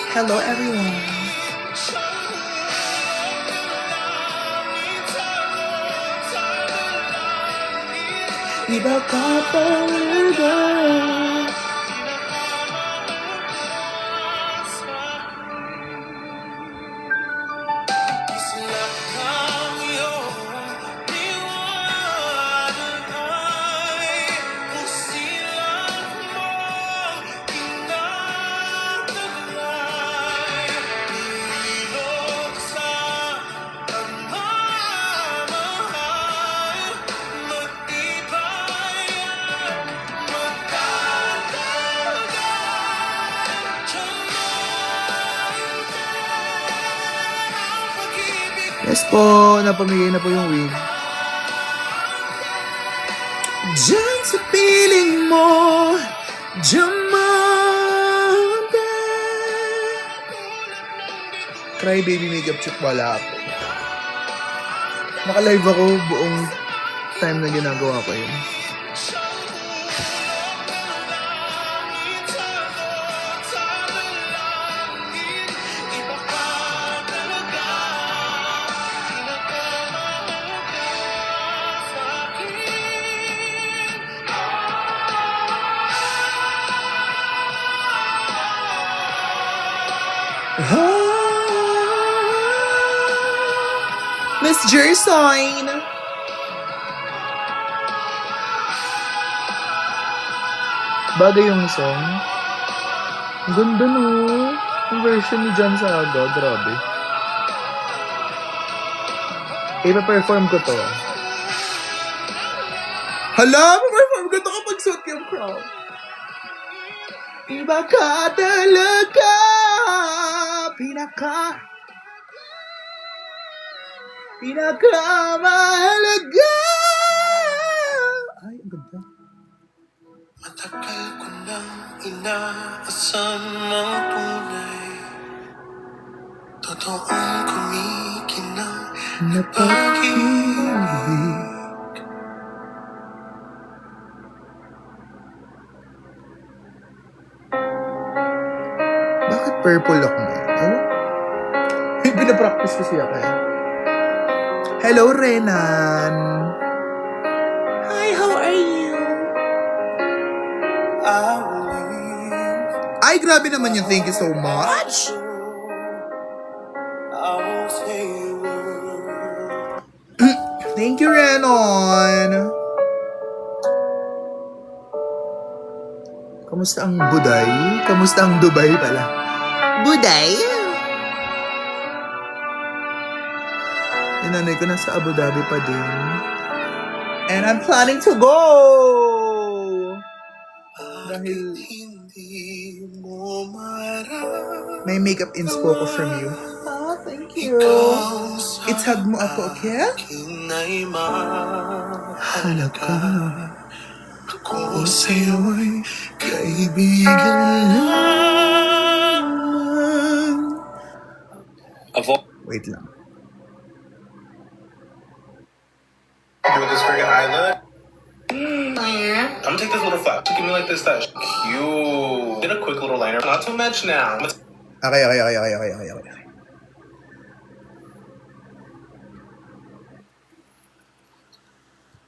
Hello, everyone. Iba ka talaga. Yes po, napamigay na po yung wig. Diyan sa piling mo, Jamanda. Cry baby makeup chip, wala ako. Naka-live ako buong time na ginagawa ko yun. Miss Jersoin. Bagay yung song. Ang ganda no. Yung version ni John Saga. Grabe. Ipa-perform ko to. Hala! Pa-perform ko to kapag suot yung crown. Iba ka talaga. Pinakamahalaga. Ay, ang ganda. Matagal ko nang inaasam ng tunay. Totoong kumikinang na pag-ibig. Bakit purple ako ngayon? Ano? May pinapractice kasi ako eh. Hello, Renan. Hi, how are you? Ay, grabe naman yun. Thank you so much. Thank you, Renan. Kamusta ang Buday? Kamusta ang Dubai pala? Buday? Nanay ko nasa Abu Dhabi pa din. And I'm planning to go! Dahil may makeup inspo ko from you. Oh, thank you. Itag mo ako, okay? Halaga. Ako sa'yo'y kaibigan lamang. Wait lang. Do this for your eyelid. I'm gonna take this little flap. Give me like this. That's cute. Get a quick little liner. Not too much now. Okay.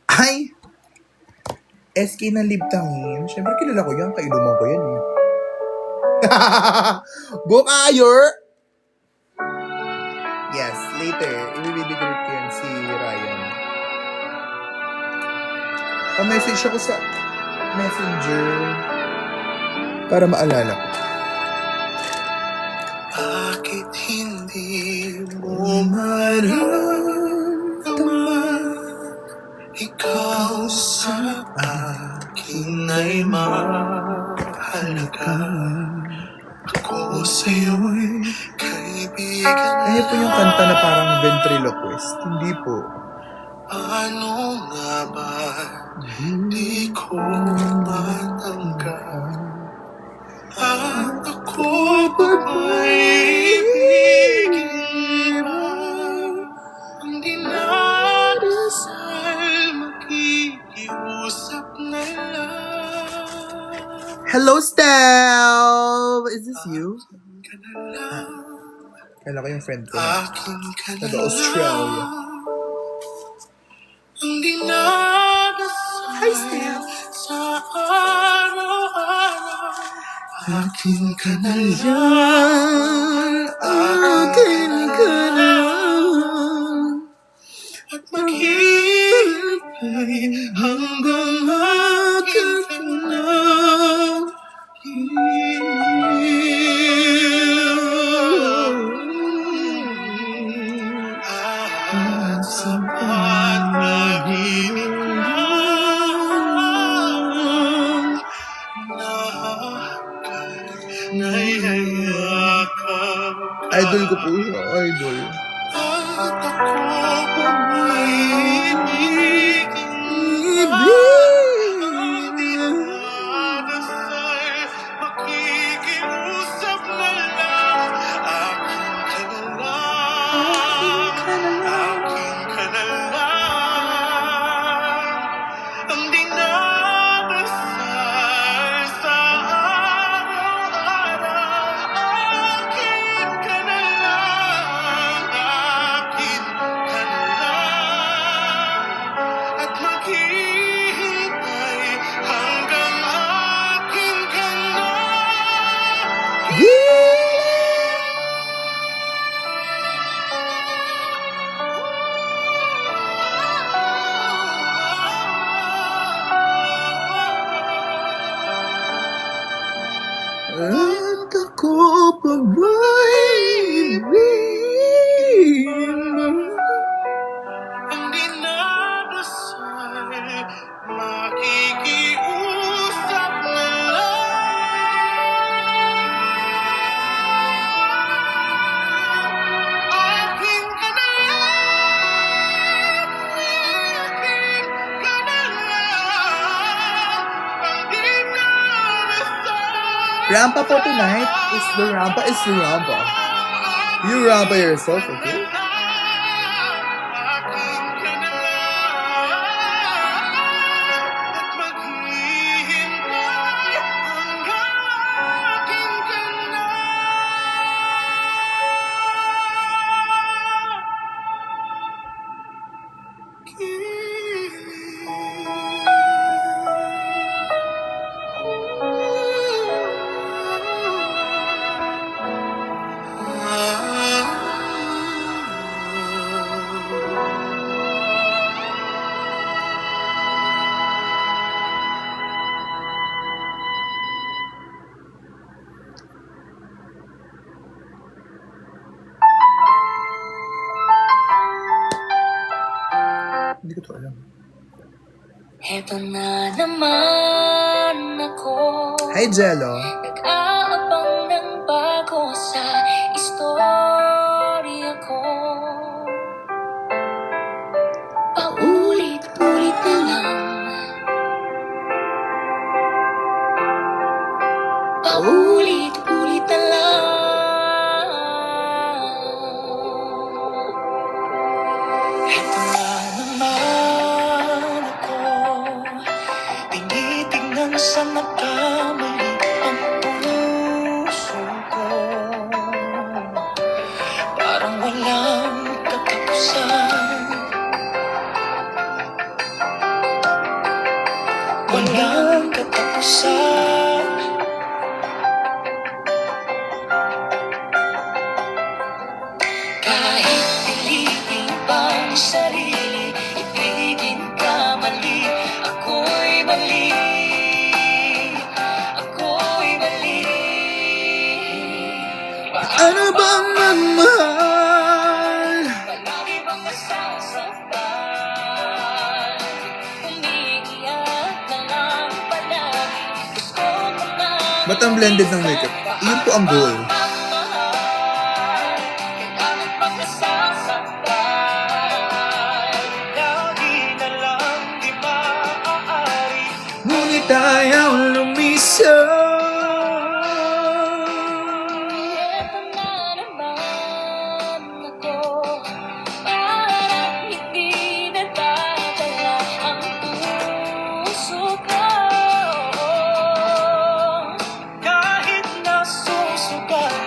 Ay! SK ng Libtangin. Siyempre kilala ko yan. Kailuman ko yan eh. Bukayor! Yes, later. I-bibigay ko yan si Ryan. Pa-message ako sa Messenger para maalala ko. Bakit hindi mo maramdaman? Ikaw sa akin ay mahalaga. Ako sa'yo'y kaibigan. Ano po yung kanta na parang ventriloquist? Hindi po. Ano nga ba? Di ko matanggap. At ako pa ba'y ibigin mo? Hindi nadasal makikiusap na lang. Hello, Stel! Is this you? Kailan ko yung friend ko na Australia. Hi, Steph! Akin ka na yan, akin ka na, at maghihintay hanggang akin ka na. At sa panaginip idol ko po siya, idol. At ako ibig dinadasal, makikiusap na lang. Akin ka na lang, akin ka na lang. Ang dinadasal sa araw-araw. Akin ka na lang, akin ka na lang. At maghihintay hanggang akin ka na. At ako pa ba'y ibigin mo? Ang dinadasal, makikiusap na lang. Akin ka na lang, akin ka na lang. Ang dinadasal. Rampa po tonight is the Rampa is the Rampa. You Rampa yourself, okay? Hindi ko to alam. Heto na naman ako. Hi, Jello. Nag-aabang ng bago sa istorya ko. Paulit-ulit na lang. Paulit-ulit na lang. Heto na naman ako. Tinitignan sa nagkamali ang puso ko. Parang walang katapusan. Walang katapusan. Kahit pilitin pang sarili, ibigin ka mali. Ako'y mali. Ako'y mali. Ano bang magmahal? Palagi bang nasasaktan? Umiiyak na lang palagi. Gusto ko na Ba't ang blended ng makeup? Iyon po ang goal. kailangan pag nasasaktan. Lagi na lang di maaari. Ngunit ayaw lumisan. Ito na naman ako. Parang hindi nadadala ang puso ko. Kahit nasusugal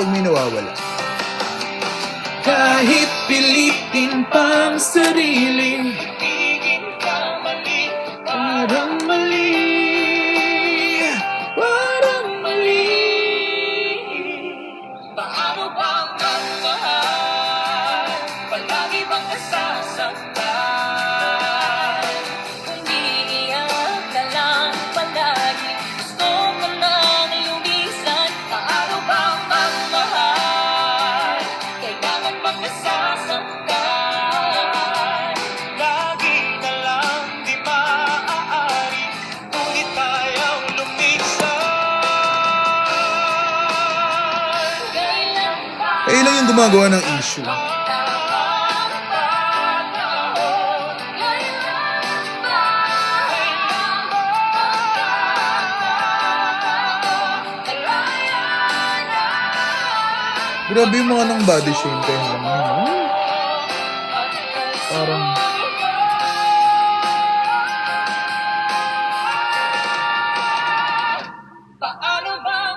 pag may nawawala. Kahit pilitin pang sarili, Tigil ka mali. parang mali. Parang mali. Paano bang magmahal? Palagi bang nasasaktan? Kung iiyak ka lang palagi, gusto ko lang lumisan. Paano bang magmahal? Kailangan bang nasasaktan? Lagi na lang di maaari, ngunit ayaw lumisan. Kailan ba Kayo lang yung gumagawa ng issue. Grabe yung mga nang body shame kay Hana. Parang,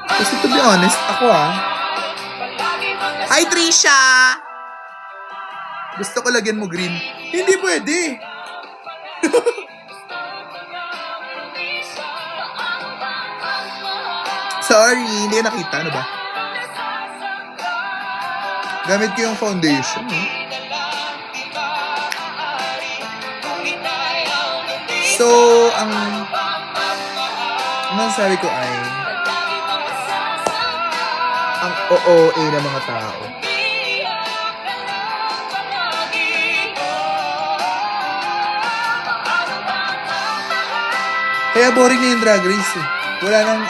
kasi to be honest, ako Hi Trisha! Gusto ko lagyan mo green. Hindi pwede. Sorry, hindi ka nakita. Ano ba? Gamit ko yung foundation. So, ang sabi ko ay, ang OOA ng mga tao. Kaya boring na yung Drag Race eh. Wala nang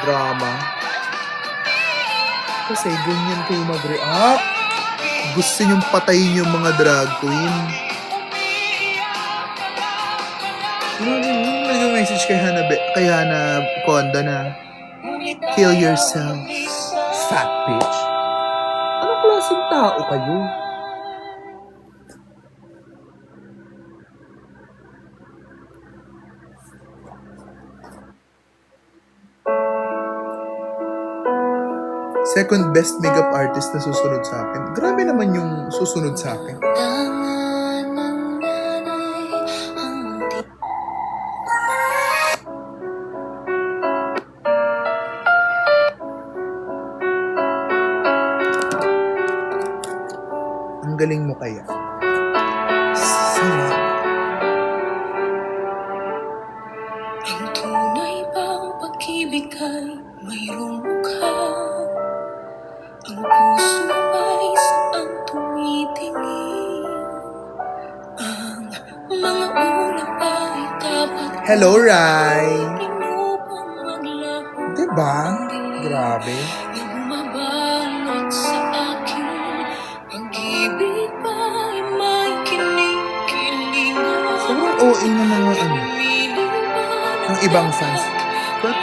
drama. Kasi ganyan kayo mag-react. Gusto nyong patayin yung mga drag queen. Nag-message kay Hana Conda na, kill yourself, fat bitch. Anong klaseng tao kayo? Second best makeup artist na susunod sa akin. Grabe naman yung susunod sa akin. Ang galing mo kaya. Sana. Ang tunay bang pag-ibig ay mayroong mukha? Ang puso ay saan tumitingin? Ang mga ulap ay dapat Hello, Rai. inupang maglaho. Diba? Grabe. Na bumabalot sa akin. Pag-ibig ba'y may kinikilingan? Sobrang OA na mga ng ibang fans. But,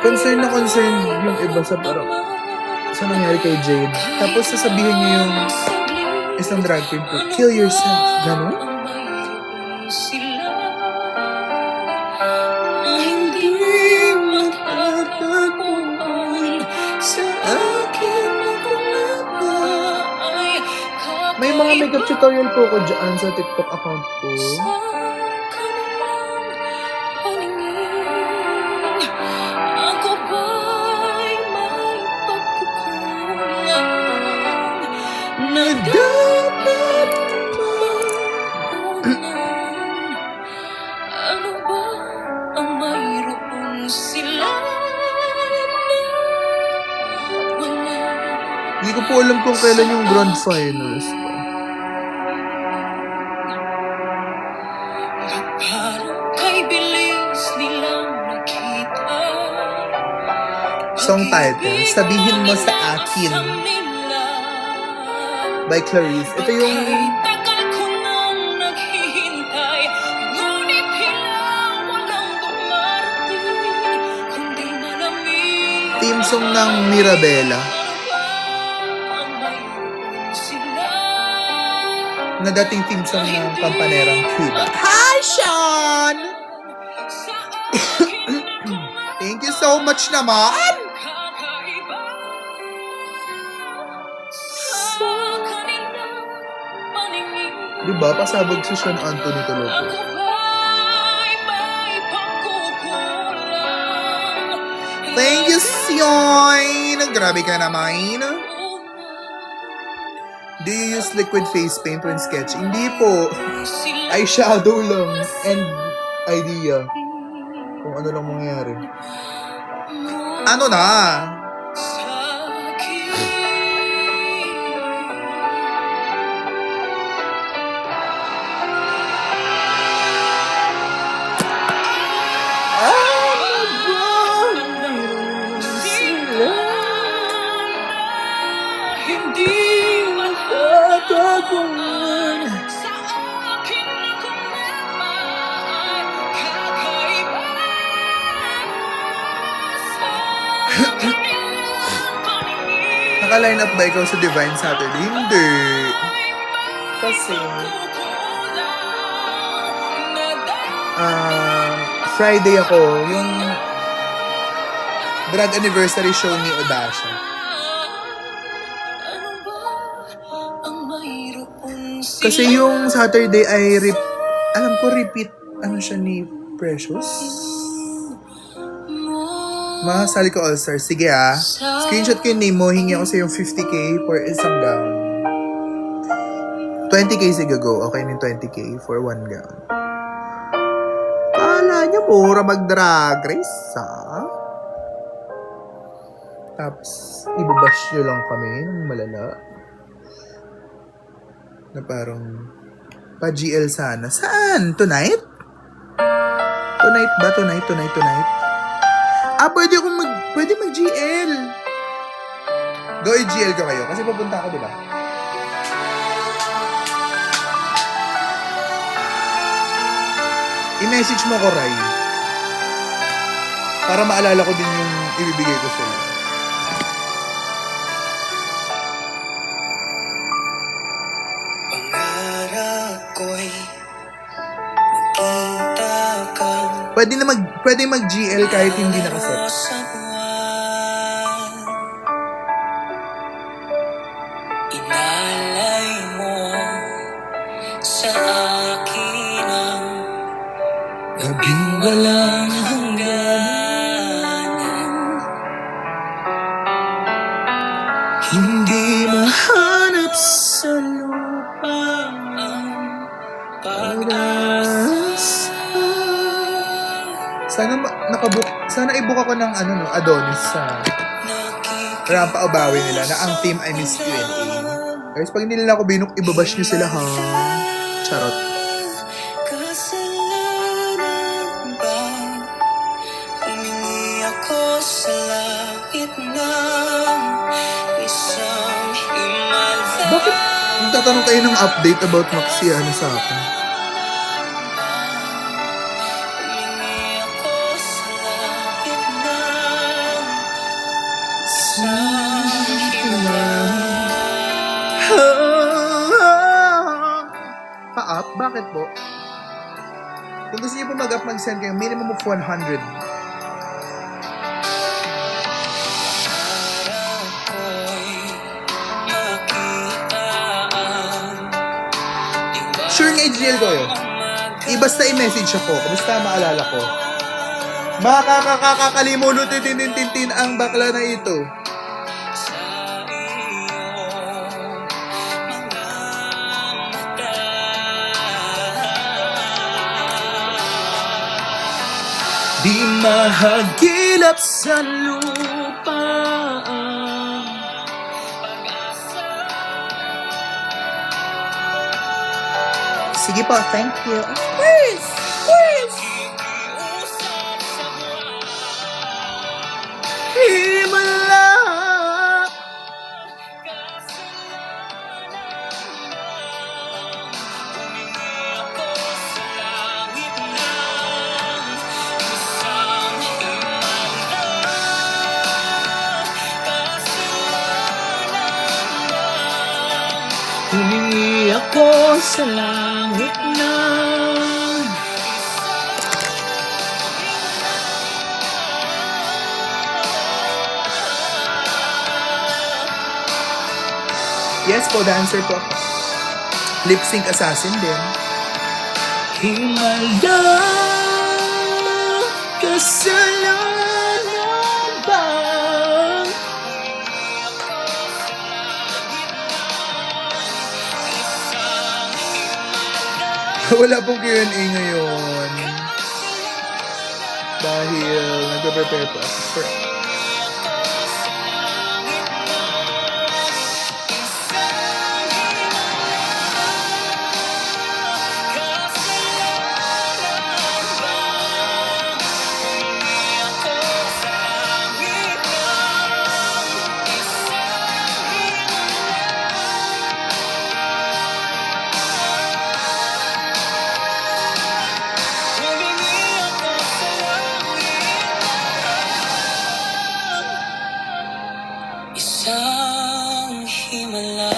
concern na concern yung iba sa parang sa nangyari kay Jade. Tapos sasabihin niyo yung isang drag queen po, kill yourself. Ganon? May mga makeup tutorial po ko dyan sa TikTok account ko. Ako ba'y may pagkukulang na dapat mahunan? Ano ba ang mayroon sila na wala? Hindi ko po alam kung kailan yung grand finals. Parang kay bilis nilang nakita. Song title, Sabihin Mo Sa Akin, by Clarice. Ito yung Tagal ko nang naghihintay, ngunit hilang walang dumarating, kundi malamig. theme song ng Mirabella Ang mayroon sila. na dating theme song ng Kampanerang Cuba. Hi, Sean! Thank you so much naman! kakaiba sa kanilang paningin. Diba? Pasabog si Sean Anthony Ako Tolopo. ba'y may pagkukulang? Thank you, Sion! Grabe ka naman. Do you use liquid face paint when sketching? Hindi po. Eyeshadow lang. And idea. Kung ano lang mangyari. Ano na? Hindi Tatapunan. sa akin ako naman kakaiba sa kanilang paningin. Naka-line up ba ikaw sa Divine Saturday? Hindi. Kasi, Friday ako, yung drag anniversary show ni Odasha. Kasi yung Saturday ay alam ko repeat, ano siya ni Precious? Mahasali ko All-Star. Sige screenshot ko yung name mo, hingi ako sa yung 50k for isang gown. 20k sige go, okay yung 20k for one gown. Kala niya mura mag-drag race, ha? Tapos, ibabash nyo lang kami ng malala. Na parang, pa-GL sana. Saan? Tonight? Tonight ba? Tonight? Pwede mag-GL. Go i-GL ko kayo. Kasi papunta ako, diba? I-message mo ko, Rai. Para maalala ko din yung ibibigay ko sa'yo. Pangarap ko'y makita ka Pwede mag-GL kahit hindi nakaset. sa buwan. Inalay mo sa akin ang gabing walang hangganan. Hindi mahanap sa lupa ang pag-asa. Sana i-book ako ng Adonis sa Rampa Obawi nila na ang team ay Miss Q&A. Guys, pag hindi nila ako binook, ibabash nyo sila, ha? Charot. Kasalanan ba? Humingi ako sa langit ng isang himala. Bakit nagtatanong kayo ng update about Maxiano sa akin? Humingi ako sa langit ng isang himala. Pa-up? Bakit po? Kung gusto niyo po mag-up, mag-send kayo minimum of 100. Sure nga i-GL ko yun. Basta i-message ako. Basta maalala ko. Makakakalimulo tin ang bakla na ito. Di mahagilap sa lupa ang pag-asa. Sige po, thank you. Of Kikiusap sa buwan. Himala. Humingi ako sa langit ng Yes po, dancer po. Lip sync assassin din. Himala, kasalanan ba? Wala pong Q&A ngayon. Dahil nagpe-prepare pa ako for... Isang himala.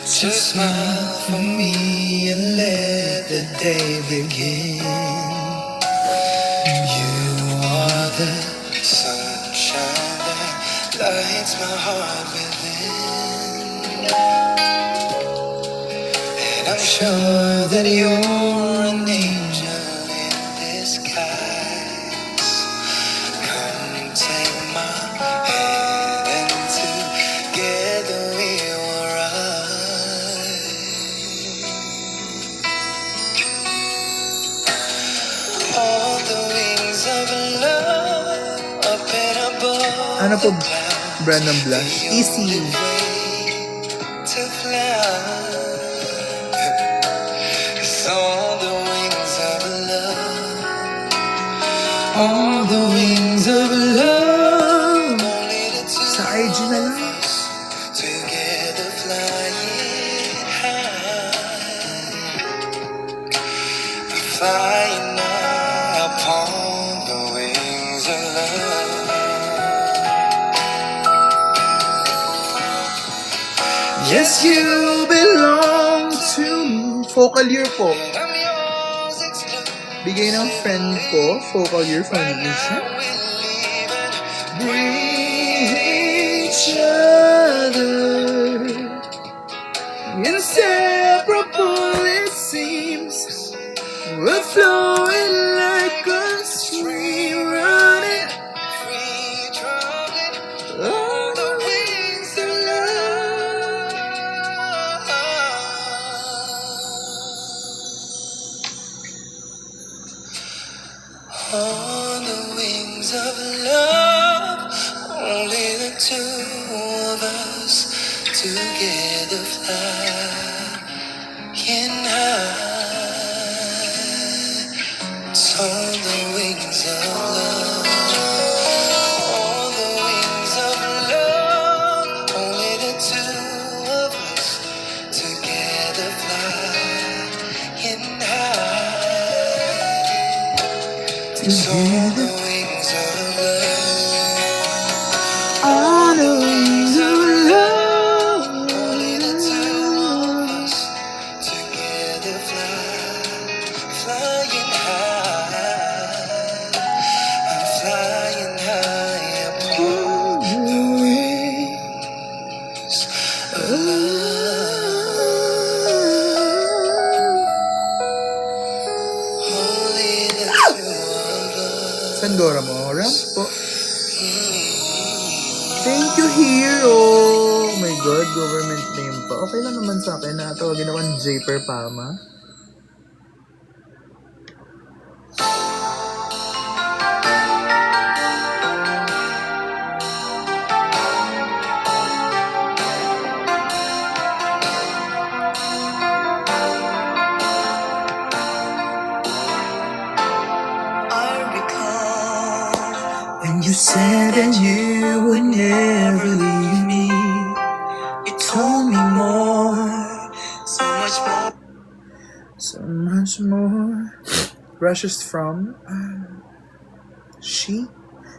Just smile for me and let the day begin. You are the sunshine that lights my heart within. And I'm sure that you're an angel in disguise. Come take my hand and together we will rise. On the wings of love, up and above. Ano po, the clouds, Brandon Blush? the Easy. only way to fly is on the wings of love. On the wings of love. Only the two Sa IG na lang. of us together flying high. Flying high upon the wings of love. Yes, you belong to me. Focal year po. And I'm yours exclusive. Bigay ng friend ko, focal year Right foundation. now we live and Breathe each other. Inseparable it seems. We're flowing like a stream running free traveling on the wings of love. On the wings of love, only the two of us together flying high. It's on the wings of love, on the wings of love, only the two of us together flying high. It's on the wings of love, On the wings of love. only the two of us together flying high. I'm flying high upon the wings of love. Only the two of us. Sandora mo, Rams po. Thank you, hero! Oh my God, government name pa. Okay lang naman sa akin na tawagin ako ng Japer Pama. I recall When you said that you would never leave me, you told me more, so much once more. Rushes from she.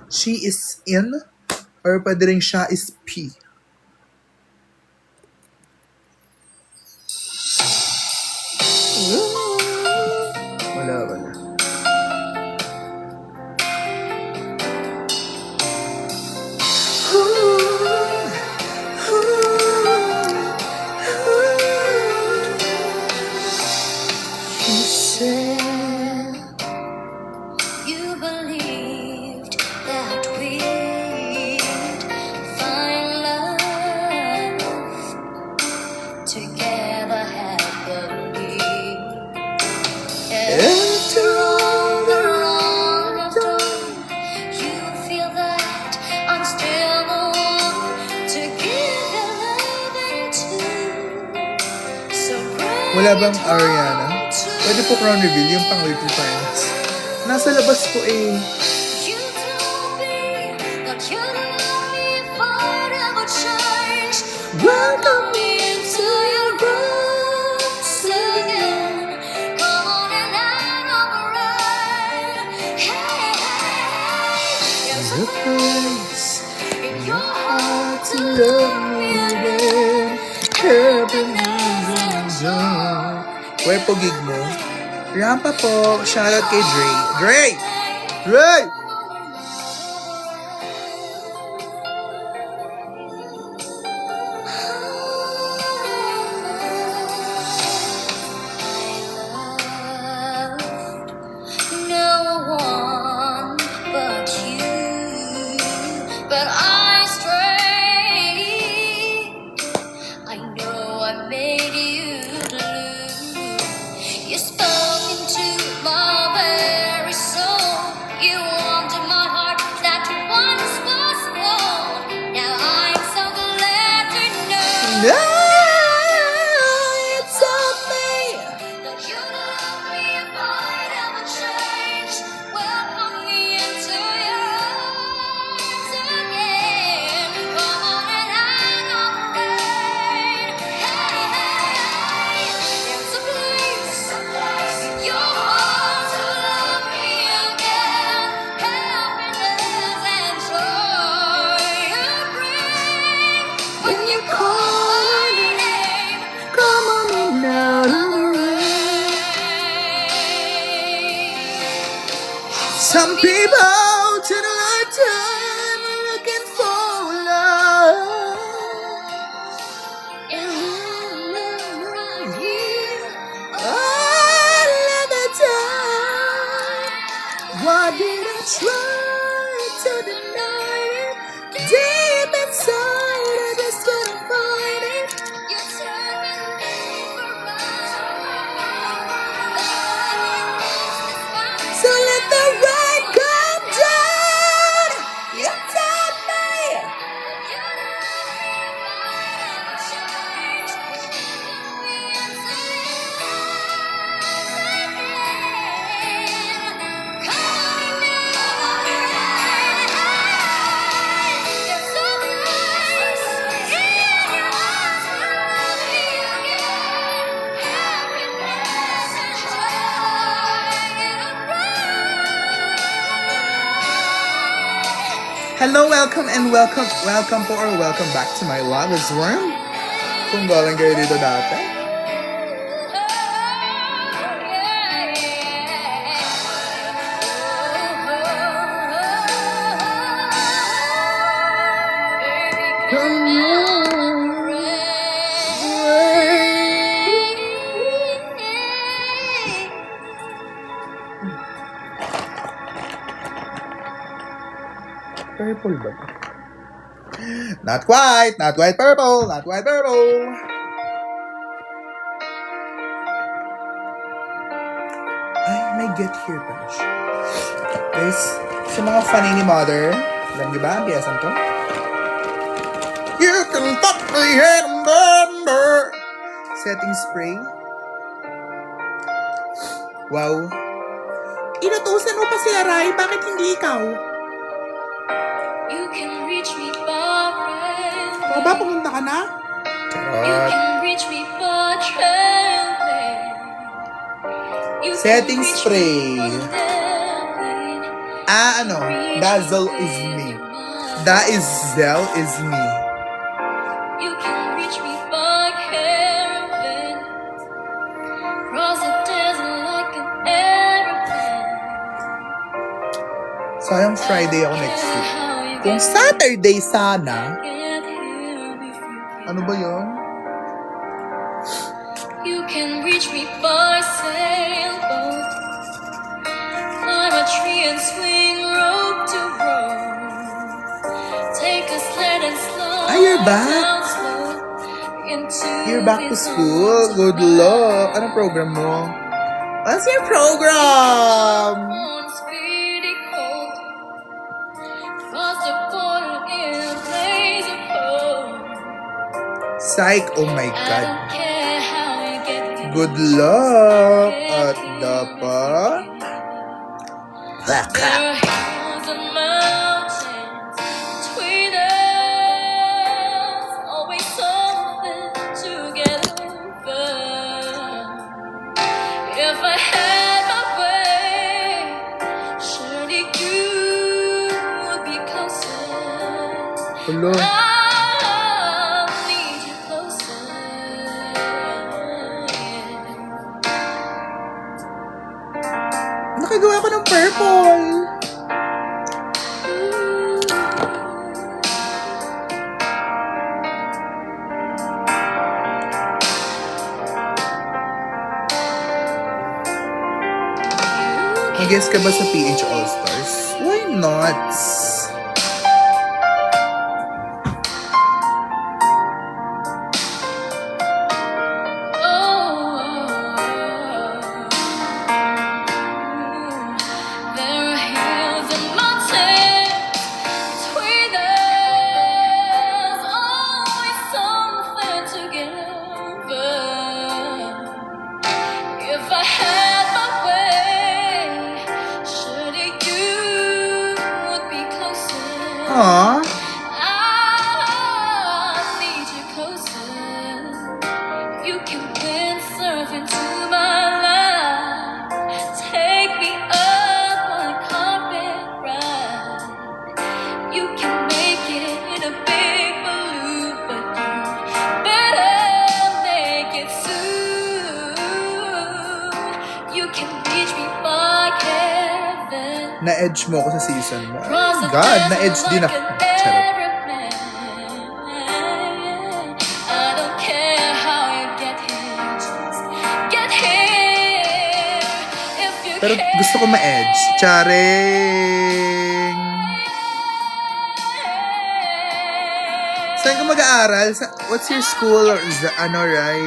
She is in. Or pwede rin siya is P. Wala. You said you believed that we'd find love together happily. After all the wrong I've done, you feel that I'm still the one to give your loving to. So Wala bang Ariana? Pwede po crown reveal yung pang Little Friends. Nasa labas po eh. you told me that you'd love me if I'd ever change. Welcome me into your arms again. Come on and out of the rain. Hey, there's a place in your heart to love me again. Happiness and joy. Where po gig mo? Rampa po. Shoutout kay Dre. Dre! No one but you, but I stray. I know I made you blue. You spoke into my very soul. You warmed my heart that once was cold. Now I'm so glad to know. No, it's on me. That you love me if I'd ever change. Welcome me into your arms again. Come on and out of the rain. Hey, there's a place in your heart to love me again. Happiness and joy you bring when you call my name. Come on and out of the rain. Some people to the lifetime are looking for love. All of the time. Why did I try to deny it? Deep inside, I just couldn't find it. So let the rain come down. You taught me. Hello, welcome po or welcome back to my Lava's Room. Kung galing kayo dito dati. Purple ba? Not quite purple, not quite purple. Ay, may get here pala siya. Guys, sa mga funny ni Mother, alam niyo ba ang piyasan to? You can fuck me head and remember. Setting spray. Wow. Inutusan mo pa si Aray, bakit hindi ikaw? You can reach me far away. Ba, pumunta ka na? You Charot. can reach me far away. Setting spray. Ano? Dazzle is me. Dazzle is me. You can reach me by caravan. Cross the desert like an aeroplane. Sayang Friday ako next week. Kung Saturday sana, ano ba yun? You can reach me by sailboat. Climb a tree and swing rope to rope. Take a sled and slow. Ah, you're back? down slow into You're back to the school. mountains Good luck. Anong program mo? What's your program? on speedy cold. Cross the border in a blaze of hope. Psych. Oh my I God. don't care how you get there. Good luck. At dapat. There are hills and mountains between us, always something to get over. If I had my way, surely you would be closer. Hello. I'll lead you closer. Nakagawa ko ng purple. Mag-guess ka ba sa PH All-Stars? Why not? There are hills and mountains between us, always something to get over. If I had my way, surely you would be closer. Aww. I need you closer. You can windsurf into my life. Take me up on a carpet ride. You can make it in a big balloon, but you better make it soon. You can reach me by heaven. Na-edge mo ako sa season mo. Oh my God, na-edge din ako. Charot. I don't care how you get here, just get here. If you Pero gusto ko ma-edge. Charing! Saan ka mag-aaral? What's your school or ano, Rai?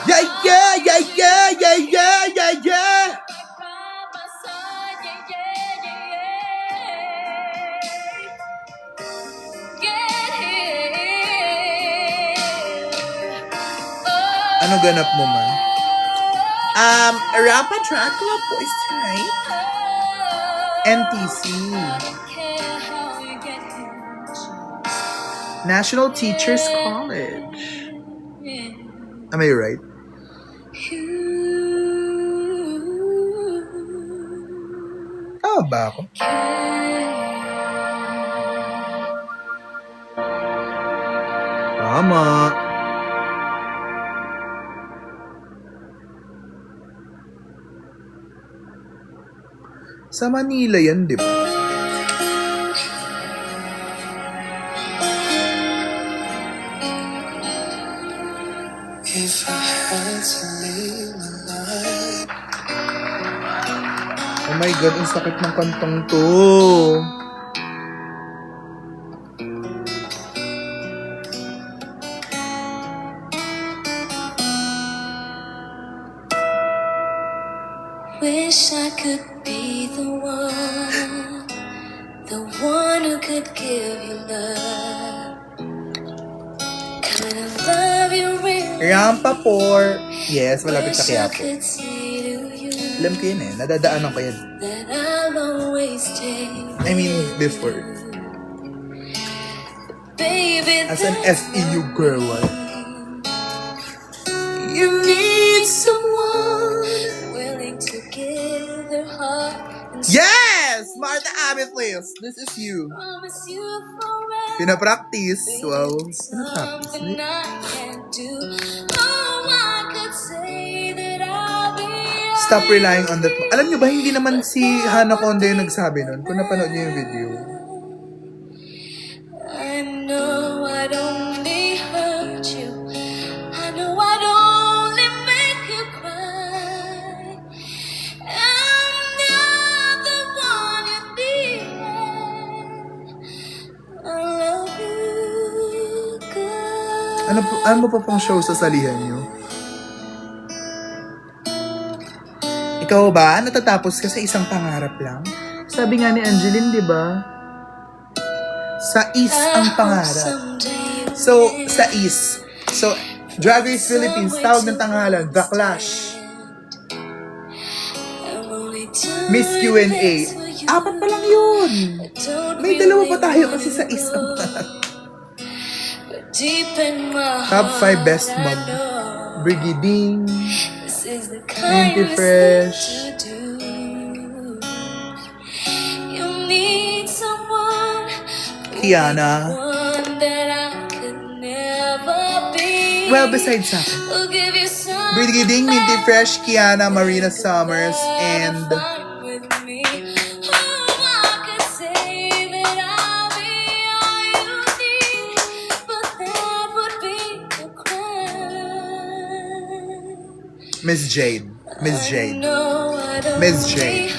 Yeah, yeah, yeah, yeah, yeah, yeah, yeah, yeah! Ano ganap mo, man? Rapa Dracula Boys tonight. NTC. National Teachers College. Am I right? Tama ba ako? Tama. Sa Manila yan, di ba? If I had to live my life, Oh my God, ang sakit ng kantong to. Wish I could be the one who could give you love. Kind of love you really. Rampa for... Yes, malapit sa Wish I Quiapo. could say to you Alam ko yun eh, nadadaanan ko yan. that I'll always take I mean, before. baby. As an SEU girl, You need someone Yes! Martha Amethyst! This is you. Promise you forever. Pinapractice. Wow. Something Pinapractice. I can't do. Oh, I could say that I'll be Stop relying on that. Alam nyo ba, hindi naman si Hana Conde yung nagsabi nun. Kung napanood nyo yung video. I know I'd only hurt you. I know I'd only make you cry. I'm not the one you needed. I love you, girl. Ano pa pang show sa salihan nyo? Ikaw ba, natatapos ka sa isang pangarap lang? Sabi nga ni Angeline, di ba? Sa is ang pangarap. So, sa is. So, Drag Race Philippines, tawag ng tanghalan, The Clash. Miss Q&A. Apat pa lang yun. May dalawa pa tayo kasi sa is ang pangarap. Top 5 best mug. Brigading. Minty Fresh. Kiana. Well, besides sa akin. Brigading, Minty Fresh, Kiana, Marina Summers, and Miss Jade. Miss Jade. Miss Jade.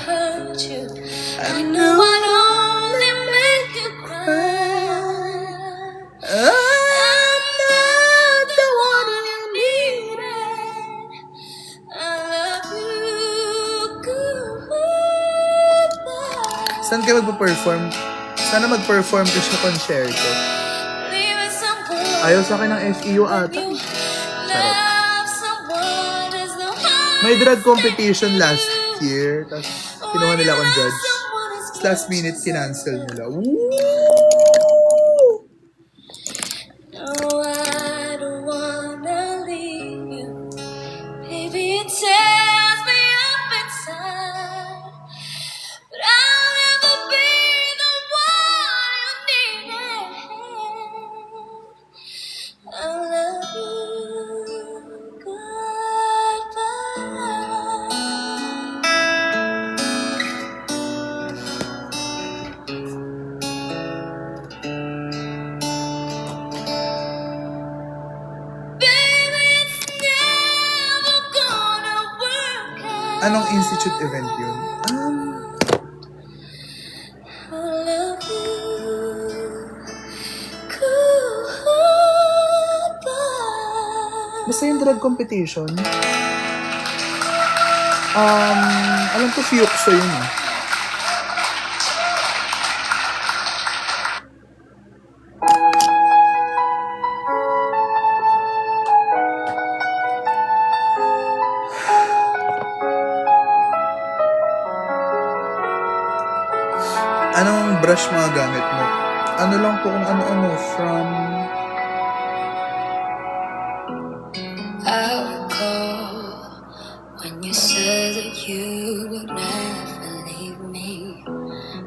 I know I'd only make you cry. I'm not the one you needed. I love you, goodbye. Saan ka magpa-perform? Sana mag-perform ka sa concerto. Leaving someone Ayaw sa akin ng FEU ata. you Charot. love, someone is the one. May drag competition last year. Tapos kinuha nila akong judge. Tapos last minute, kinancel nila. Woo! No, I don't wanna leave you. Baby, it tears me up inside. But I'll never be the one you needed. I love you, goodbye. Baby, it's never gonna work out. Anong institute event yun? I love you, goodbye. Basta yung drag competition. Alam ko Fiuxo yun eh. Anong brush mga gamit mo? Ano lang po kung ano-ano from... I recall when you said that you would never leave me.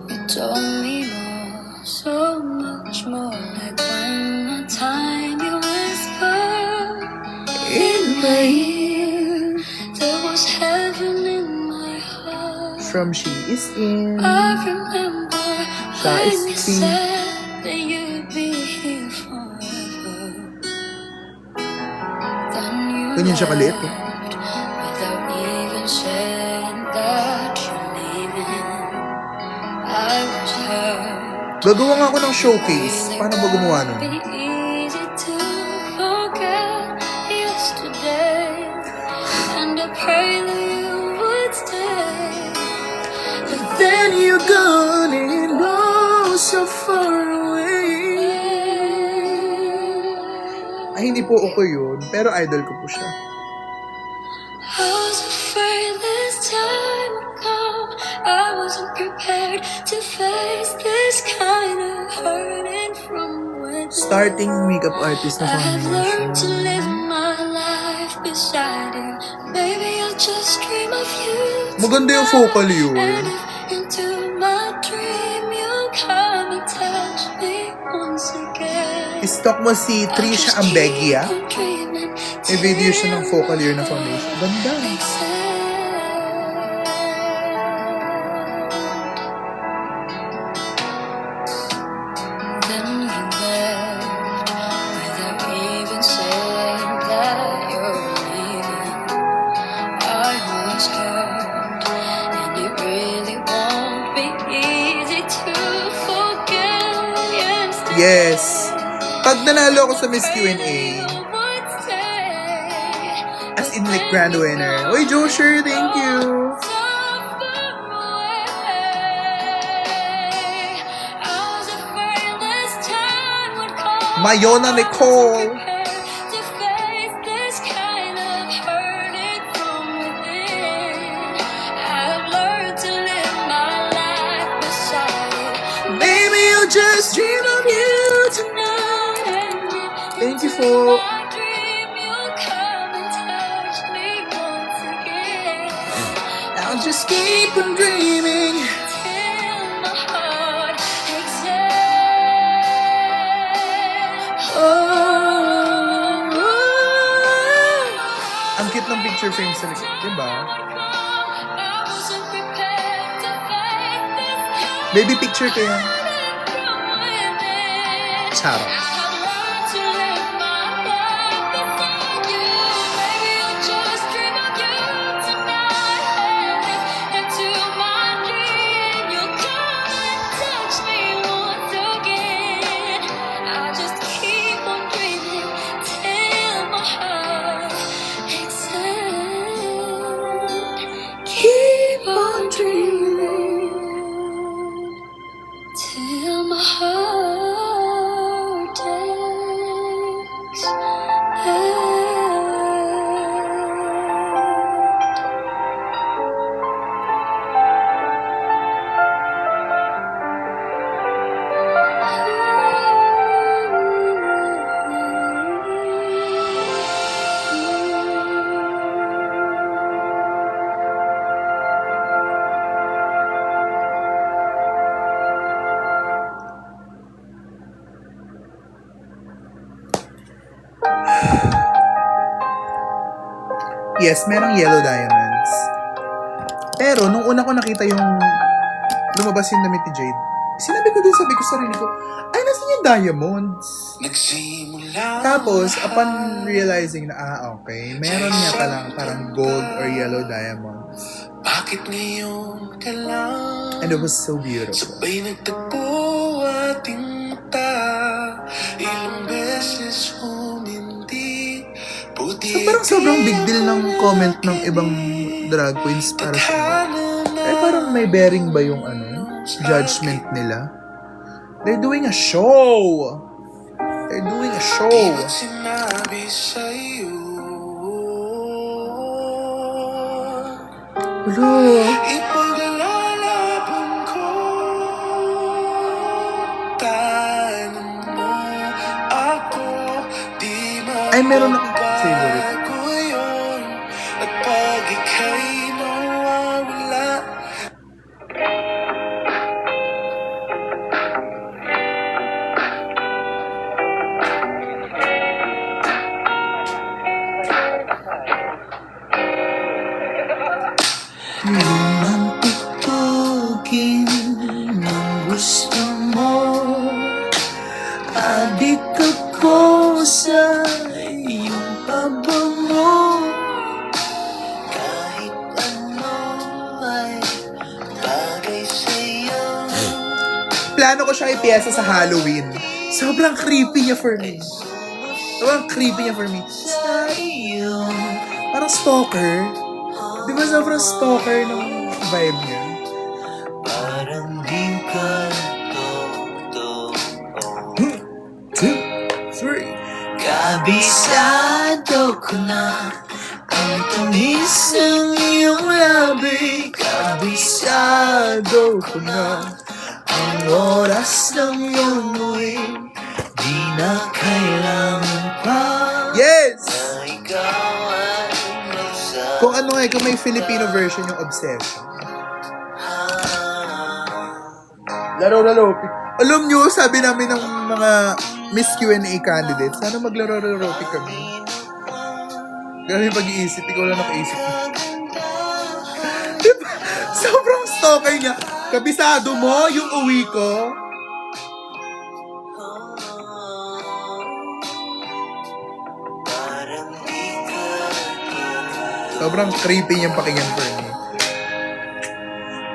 You told me more, so much more. Like when the time you whispered in my ear, there was heaven in my heart. From She Is In. I remember Siya when is you Pink. said that you'd be here forever. Then you Ganyan siya kaliit eh. left without even saying that you're leaving. I was hurt. Gagawa nga ako ng showcase. Paano ba gumawa nun? Be easy to forget yesterday, and I pray that you would stay. But Then you're gone and go so far away. Ay, hindi po ako yun. Pero idol ko po siya. I was afraid this time would come. I wasn't prepared to face this kind of hurting from within. Starting makeup artist na I have learned to foundation. live my life beside you. Maybe I'll just dream of you. Maganda yung vocal yun. And if in Stalk mo si Trisha Ambegia. May video siya ng Focalier na foundation. Ganda. Then you left without even saying that you're leaving. I was hurt, and it really won't be easy to forget yesterday. Yes. Pag nanalo ako sa Miss Q&A, as in like grand winner. Uy, Josher, thank you. Mayona Nicole. Baby, I'll just dream of you tonight. Thank you for... I'll just keep on dreaming. Ang cute ng picture frame sa likod, diba? Baby picture kaya. Charot. Keep on dreaming till my heart takes Yes, merong yellow diamonds. Pero, nung una ko nakita yung lumabas yung damit ni Jade, sabi ko sa sarili ko, ay, nasan yung diamonds? Nagsimula Tapos, upon realizing na, okay, meron nga palang parang gold or yellow diamonds. bakit ngayon ka lang And it was so beautiful. sabay nagtagpo ating mata, ilang beses humindi, buti So, parang sobrang big deal ng comment ng ibang drag queens para sa iba. Eh, parang may bearing ba yung judgment nila? They're doing a show! They're doing a show! Ba't sinabi sa'yo? Hello! Ipaglalalaban ko, tanong mo ako, di Ay, meron akong favorite. mababago yun. At pag ika'y nawawala, lumang tugtugin ng gusto mo, adik ako sa iyong pabango, kahit ano ay bagay sa'yo. Plano ko siya ipiyesa sa Halloween. Sobrang creepy niya for me. Sobrang creepy niya for me. Sa iyo, Parang stalker. Di ba sobrang stalker nung vibe niya? parang di ka totoo. 2, 3. Kabisado ko na ang tamis ng iyong labi. Kabisado ko na ang oras ng iyong muwi. Di na kailangan pa Yes! na ikaw ay magsabi. Kung ano nga, kung may Filipino version yung Obsession. Laro. Alam nyo, sabi namin ng mga Miss Q&A candidate. Sana maglaro-rotic kami. Grabe yung pag-iisip. Ikaw lang nakaisip. Diba? Sobrang stalker niya. Kabisado mo yung uwi ko. Sobrang creepy niyang pakinggan for me.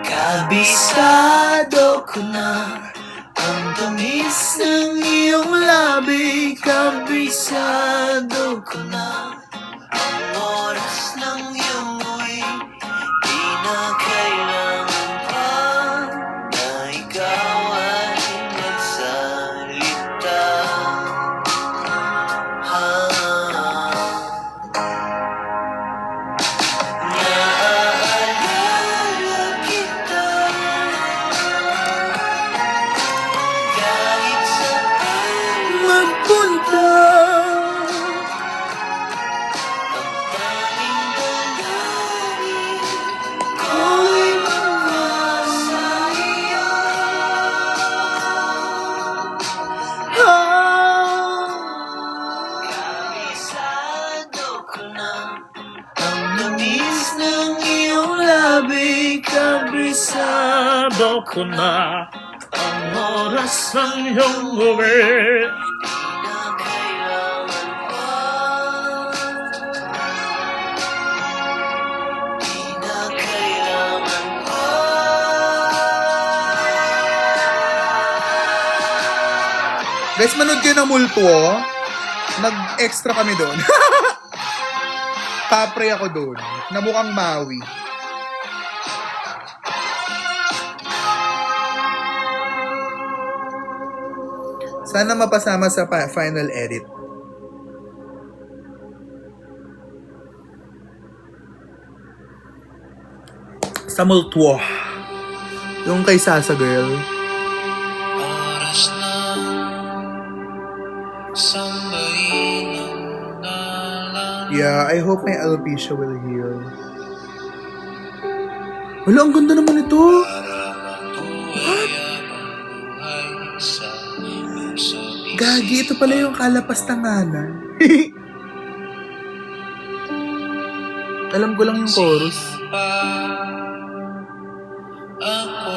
Kabisado ko na ang tamis ng iyong labi. Kabisado ko na ang oras ng iyong uwi. Di na kailangan pa na ikaw ay magsalita. Naaalala kita kahit saan magpunta. Ang tanging dalangin ko'y mawasa iyo. Kabisado ko na ang tamis ng iyong labi. Kabisado ko na ang oras ng iyong uwi. Di na kailangan pa. Di na kailangan pa. Guys, manood kayo ng multo, oh. Nag-extra kami doon. Kapre ako doon. Na mukhang Maui. Sana mapasama sa final edit. Sa multo. Yung kay Sasa Girl. Oras na sambahin ang nalang. Yeah, I hope my alopecia will heal. Wala, ang ganda naman ito. Para mabuhay ang buhay sa puso. Gagi, ito pala yung kalapastanganan. Alam ko lang yung chorus. Pa ako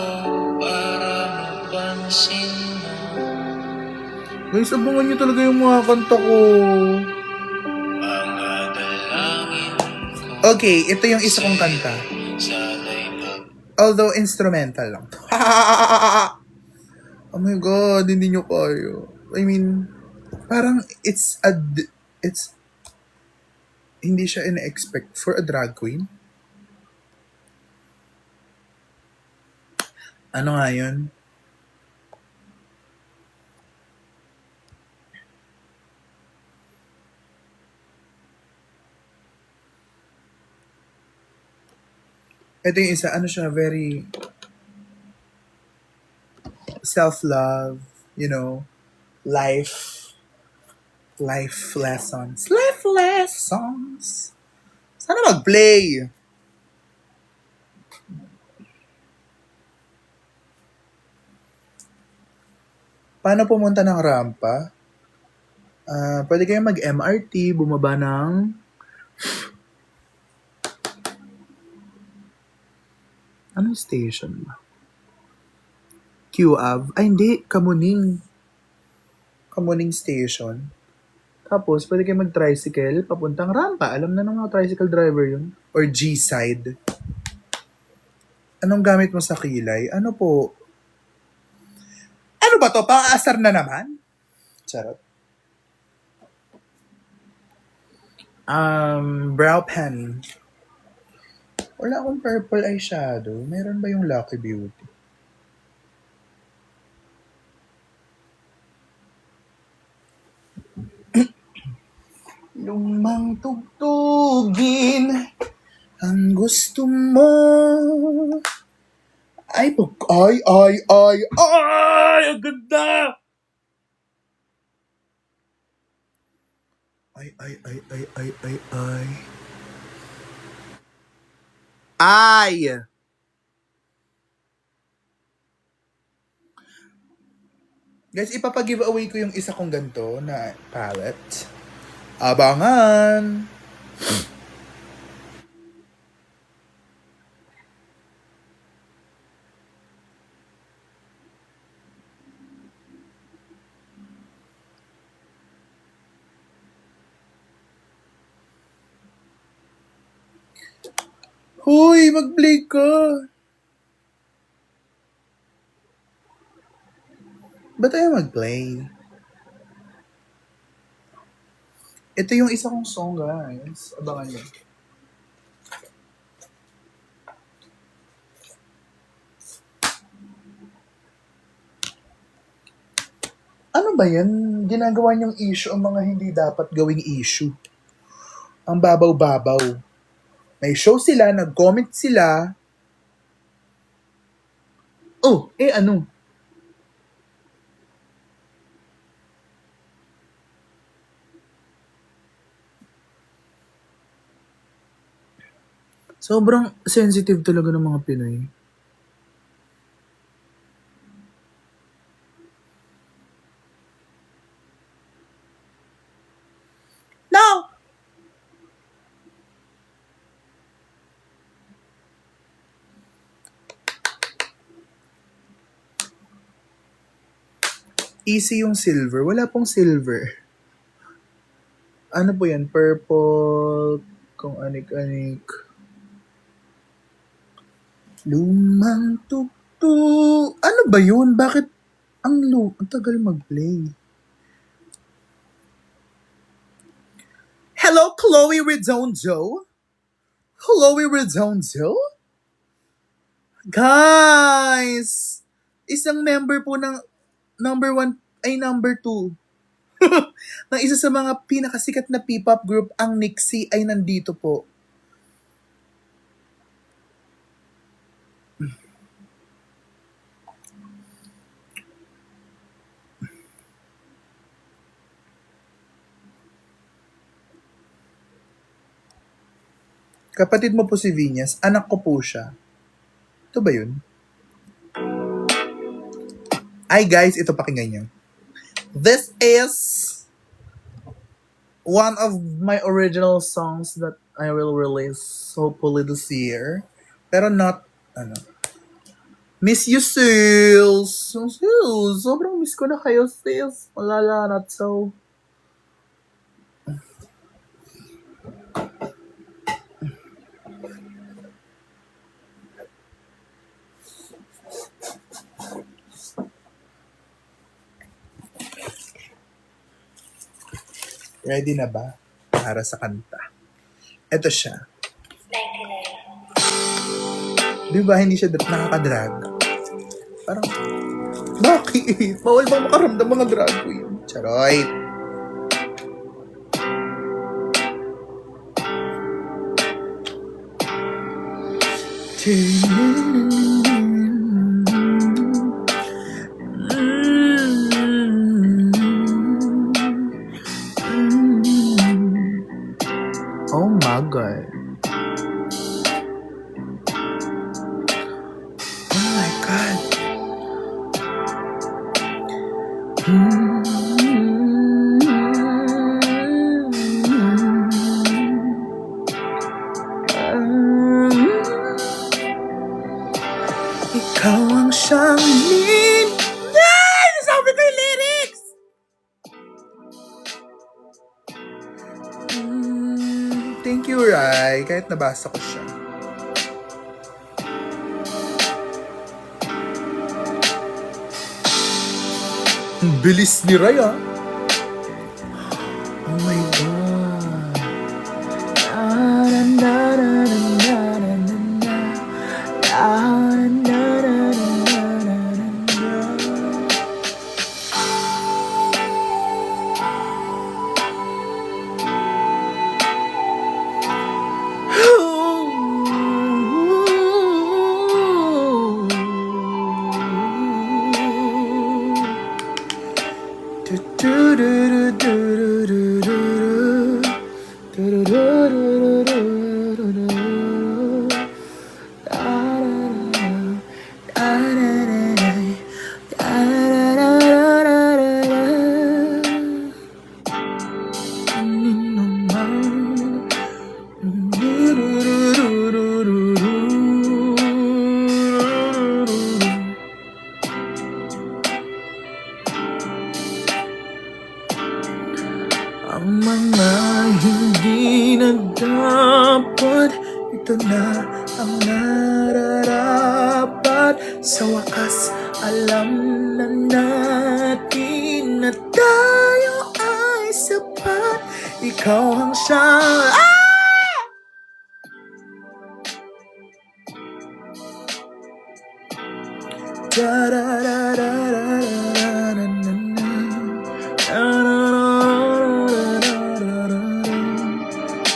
para mapansin mo. Guys, abangan nyo talaga yung mga kanta ko. Mga dalangin ko. Okay, ito yung isa kong kanta. Sana'y pag Although instrumental lang. Oh my God, hindi nyo kayo. I mean, parang it's hindi siya ina-expect for a drag queen. Ano nga yun? Ito yung isa, ano siya, very self-love, you know, life lessons. Life lessons. Sana mag-play. Paano pumunta ng rampa? Pwede kayong mag-MRT, bumaba ng anong station ba? QAV? Ay, hindi. Kamuning. Kamuning Station. Tapos, pwede kayo mag-tricycle papuntang rampa. Alam na ng mga tricycle driver yun. Or G-side. Anong gamit mo sa kilay? Ano po? Ano ba to? Pang-aasar na naman? Charot. Brow pen. Wala akong purple eyeshadow. Meron ba yung Lucky Beauty? Lumang tugtugin ang gusto mo. Ay, ang ganda! Ay. Guys, ipapag-giveaway ko yung isa kong ganito na palette. Abangan! Hoy, mag-play ka! Ba't tayo mag-play? Ito yung isa kong song, guys. Abangan nyo. Ano ba yan? Ginagawa niyong issue ang mga hindi dapat gawing issue. Ang babaw-babaw. May show sila, nag-comment sila. Oh, ano? Sobrang sensitive talaga ng mga Pinoy. No! Easy yung silver. Wala pong silver. Ano po yan? Purple. Kung anik-anik. Lumang tugto. Ano ba yun? Bakit ang tagal mag-play? Hello, Chloe Redondo? Chloe Redondo? Guys! Isang member po ng number 1 ay number 2. ng isa sa mga pinakasikat na P-pop group, ang Nixie, ay nandito po. Kapatid mo po si Vinyas, anak ko po siya. Ito ba yun? Ay guys, ito pakinggan nyo. This is one of my original songs that I will release hopefully this year. Pero not, Miss you, sis. Sis, sobrang miss ko na kayo, sis. Malala, not so. Ready na ba para sa kanta? Ito siya. Di ba hindi siya nakaka-drag? Parang, bakit? Bawal bang makaramdam mga drag queen? Charoy. Oh my God. Oh my God. Ikaw ang siyang Ay! Nasabi ko yung lyrics! Thank you, Rai. Kahit nabasa ko siya. Ang bilis ni Rai, ah. Oh my God. ang mga hindi na dapat. Ito na ang nararapat. Sa wakas, alam na natin na tayo ay sapat. Ikaw ang siyang...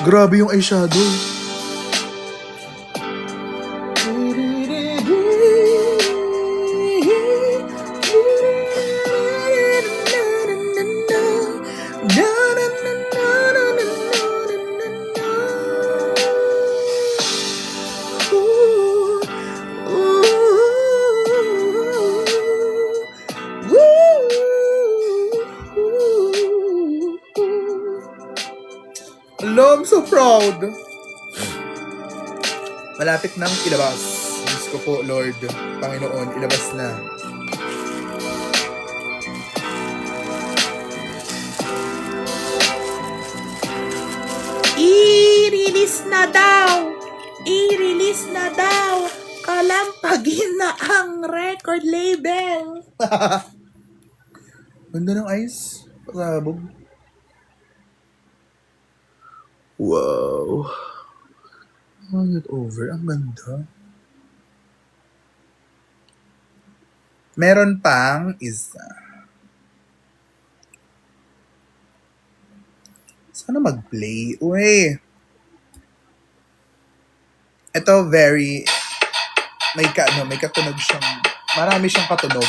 Grabe yung eyeshadow. Hello, I'm so proud. Malapit nang ilabas. Diyos ko po, Lord, Panginoon, ilabas na. I-release na daw! I-release na daw! Kalampagin na ang record label! Ganda ng ice. Pasabog. Wow. Hang it over. Ang ganda. Meron pang isa. Sana mag-play. Uy. Ito very... May katunog siyang... Marami siyang katunog.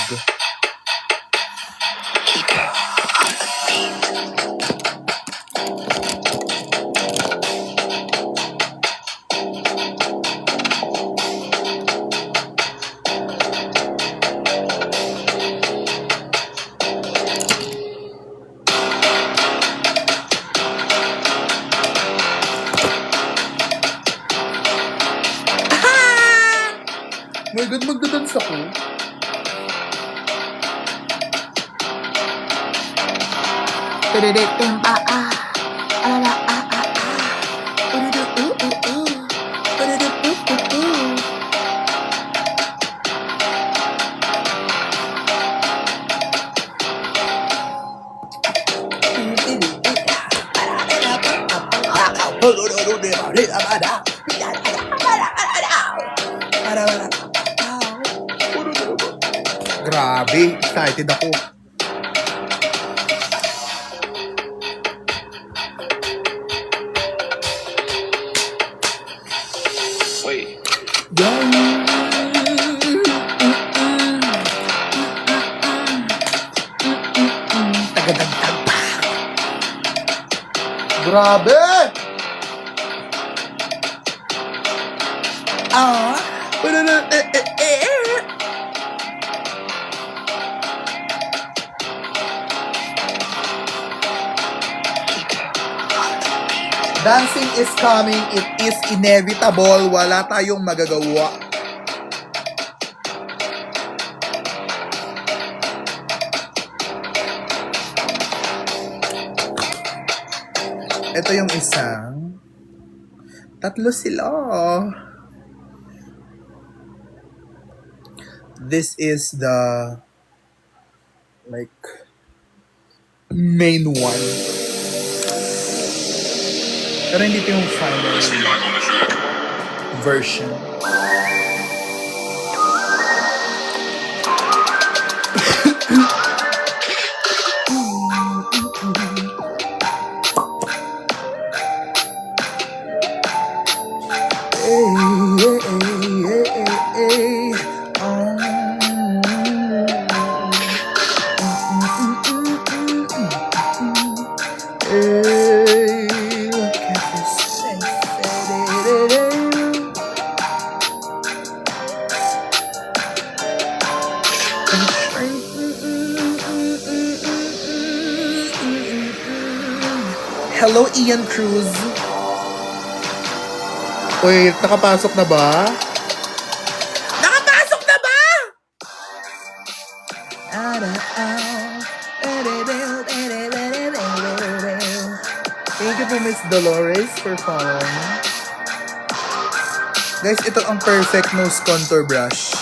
My God, magdadance ako. Grabe, excited ako. Wait. Tagadagdag pa. Grabe! Dancing is coming. It is inevitable. Wala tayong magagawa. Ito yung isang. Tatlo sila. This is the main one. Pero hindi ito yung final version. Hello, Ian Cruz. Wait, nakapasok na ba? Nakapasok na ba? you po, Miss Dolores, for following. Guys, ito ang perfect nose contour brush.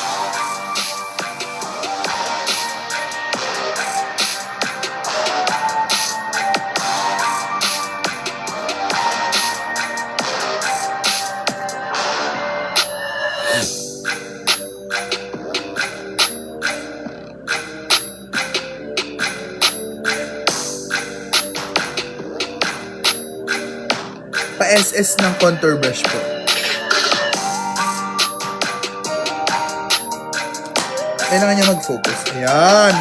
Pa-SS ng contour brush po. Kailangan niya mag-focus. Ayan.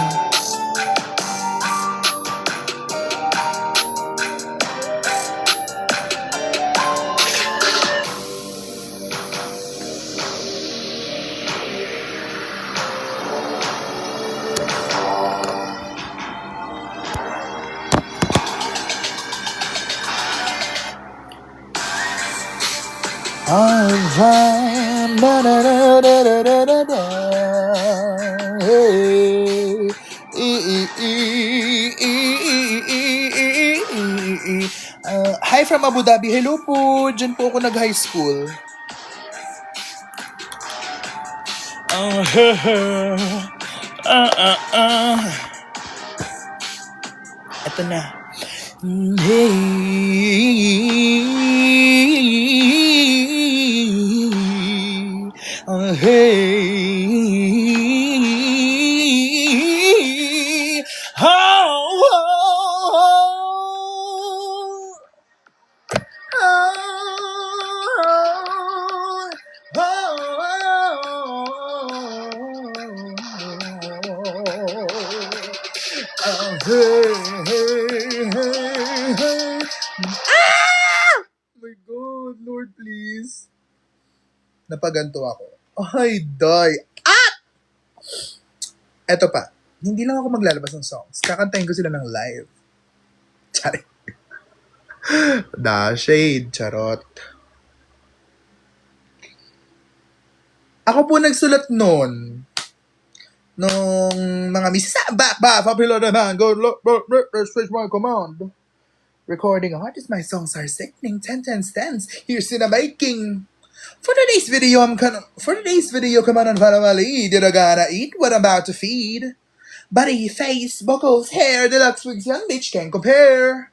Alright, da da da da da da da da. Hey, hi from Abu Dhabi. Hello po. Diyan po ako nag-high school. Ito na. My God, Lord, please. Napaganto ako. Ay, die. Eto pa. Hindi lang ako maglalabas ng songs. Kakantahin ko sila ng live. Charit. Shade. Charot. Ako po nagsulat noon. Nung mga back, popular naman. Go, switch my command. Recording artist, my songs are sickening. 10 stands. Here's in the making. For today's video, come on and follow my lead. You're gonna eat what I'm about to feed. Body, face, vocals, hair, deluxe wigs, young bitch can't compare.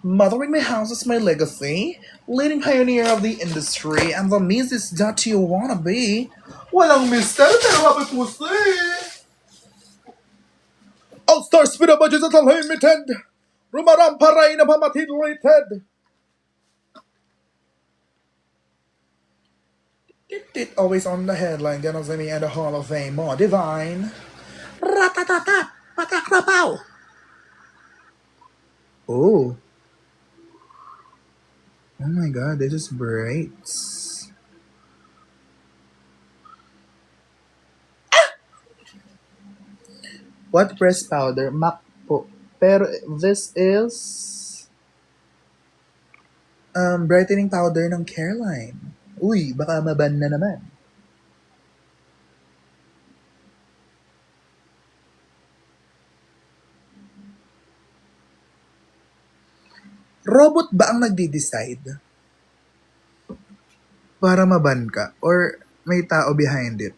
Mothering my house is my legacy. Leading pioneer of the industry. And the Mrs. that you wanna be. Walang mister, pero happy pussy. All-star speed of budget at unlimited. Rumarampa rin na pamatid-rated. It always on the headline, gonna see me at the Hall of Fame, more divine. Ratatata, patakrapaw. Oh. Oh my God, this is braids. What pressed powder? MAC po. Pero this is brightening powder ng Careline. Uy, baka maban na naman. Robot ba ang nagde-decide? Para maban ka? Or may tao behind it?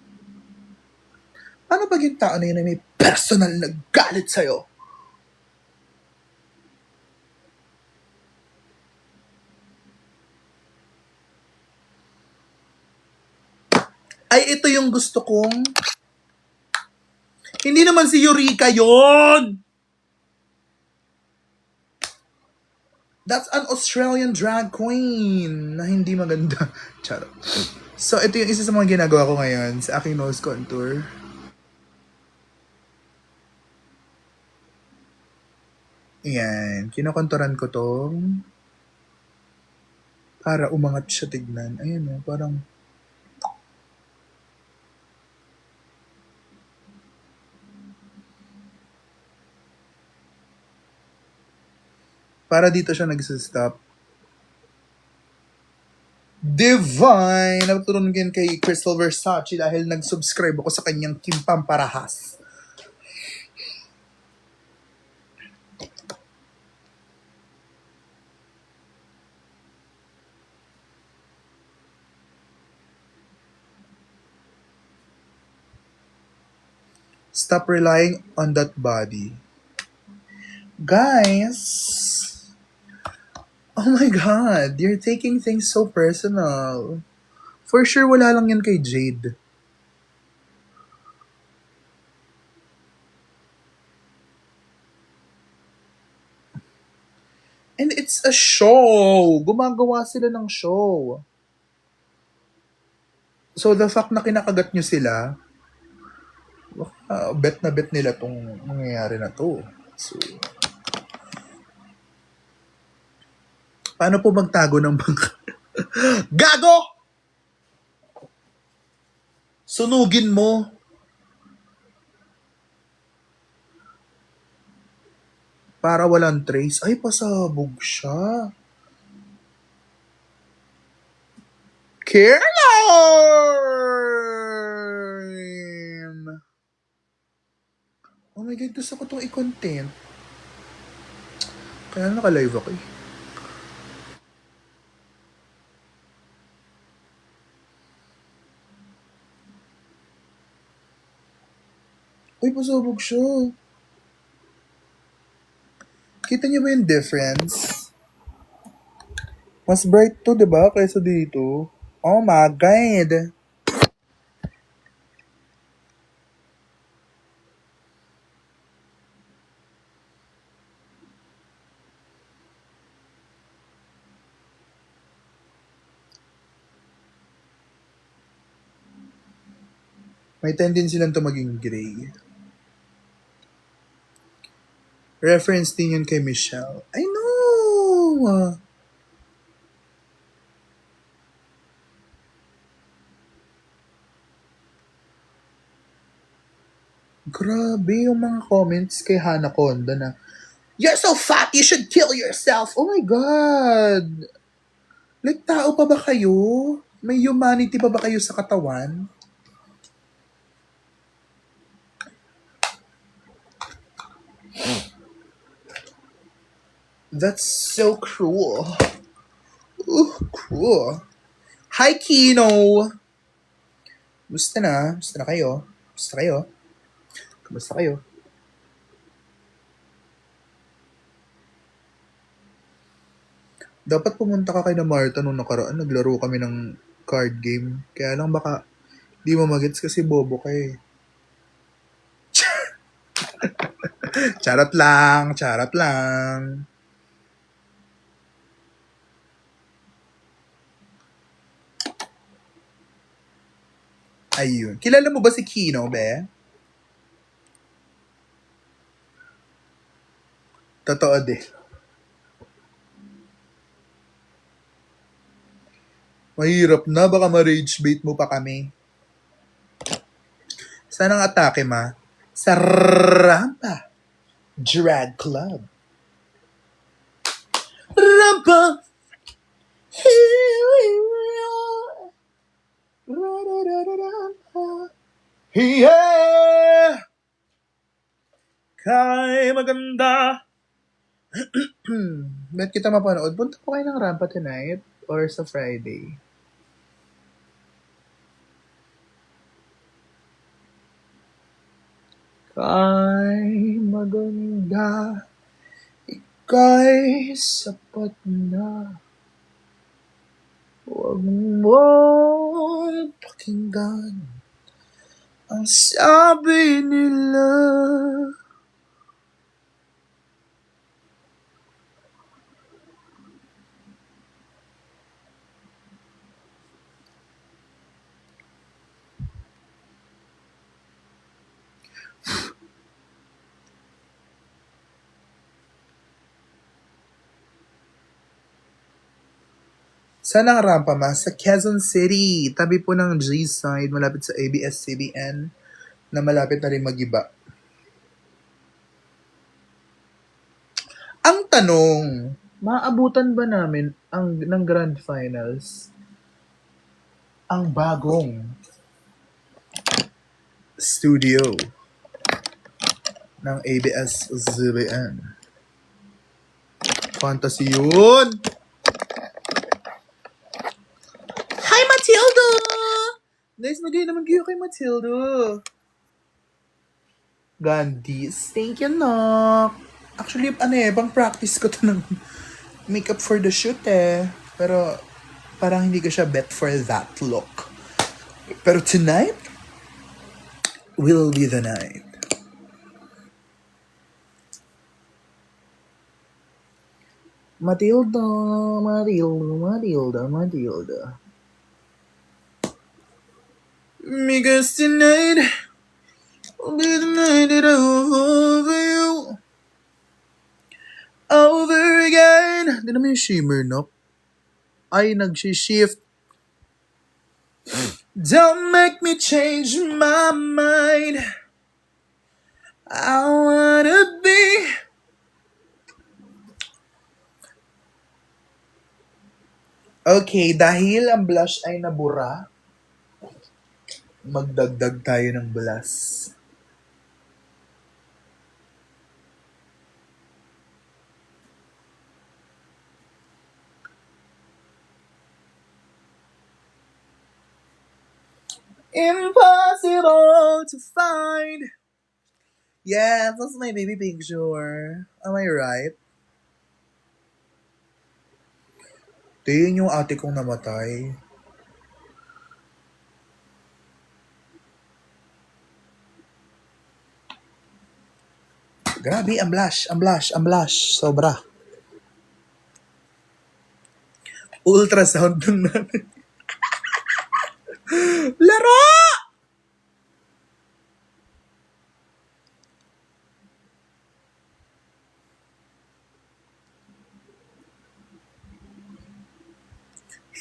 Paano pag yung tao na yun ay may personal na galit sa'yo? Ay, ito yung gusto kong... Hindi naman si Eureka yon. That's an Australian drag queen na hindi maganda. Charot. So, ito yung isa sa mga ginagawa ko ngayon sa aking nose contour. Ayan. Kinokonturan ko tong para umangat siya tignan. Ayan o, parang... Para dito siya nagsistop. Divine! Natutunan din kay Crystal Versace dahil nag-subscribe ako sa kanyang Kim Pamparahas. Stop relying on that body. Guys, oh my God, you're taking things so personal. For sure, wala lang yan kay Jade. And it's a show. Gumagawa sila ng show. So the fact na kinakagat nyo sila, bet na bet nila tong mangyayari na to. So, paano po magtago ng bangka? Gago! Sunugin mo. Para walang trace. Ay, pasabog siya. Caroline! Oh my God, gusto ko itong i-content. Kaya naka-live ako eh. Ay, pasabog siya. Kita niyo ba yung difference? Mas bright to, diba? Kaysa dito. Oh my God! May tendency lang to maging gray. Reference din yun kay Michelle. I know! Grabe yung mga comments kay Hana Conda na, "You're so fat, you should kill yourself." Oh my God! Like, tao pa ba kayo? May humanity pa ba kayo sa katawan? That's so cruel. Ooh, cruel. Hi, Kino! Musta na? Musta na kayo? Musta kayo? Kamusta kayo? Dapat pumunta ka kay na Marta nung nakaraan. Naglaro kami ng card game. Kaya lang baka di mo magets kasi bobo ka eh. Charot lang. Charot lang. Ayun. Kilala mo ba si Kino, be? Totoo din. Mahirap na. Baka ma-rage bait mo pa kami. Saan ang atake, ma? Sa Rampa Drag Club. Rampa! Yeah! Kay maganda. Ba't kita mapanood? Punta po kayo ng Rampa tonight or sa Friday? Kay maganda, ika'y sapat na. Huwag mong pakinggan ang sabi nila. Saan ang Rampa, ma? Sa Quezon City. Tabi po ng G-Side, malapit sa ABS-CBN, na malapit na rin mag-iba. Ang tanong, maabutan ba namin ng Grand Finals ang bagong studio ng ABS-CBN? Fantasy yun! Hi, Matilda! Nice, magay naman kayo kay Matilda. Gandhis. Thank you, Nok. Actually, ano eh, bang practice ko to ng makeup for the shoot eh. Pero parang hindi ko siya bet for that look. Pero tonight will be the night. Matilda, Matilda, Matilda, Matilda. Because tonight will be the night that I will fall for you over again. Ganun mo yung shimmer, no? Ay, nag-shift. Don't make me change my mind. I wanna be. Okay, dahil ang blush ay nabura, magdagdag tayo ng blush. Impossible to find. Yes, that's my baby picture. Am I right? Tingin yung ate kong namatay. Grabe, ang blush, ang blush, ang blush. Sobra. Ultrasound ng natin. Laro!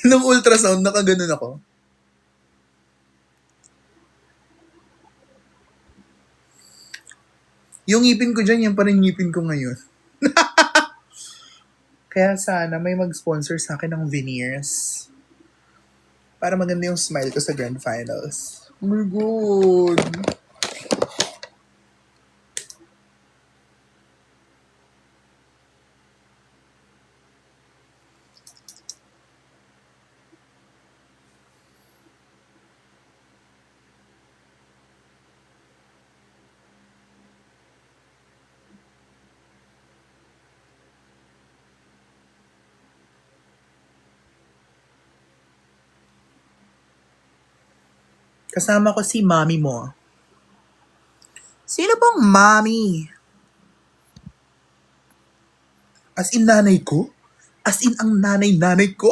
Nung ultrasound, nakaganon ako. Yung ngipin ko dyan, yan pa rin ngipin ko ngayon. Kaya sana may mag-sponsor sa akin ng veneers. Para maganda yung smile ko sa grand finals. Oh my God! Kasama ko si mommy mo. Sino bang mommy? As in nanay ko? As in ang nanay-nanay ko?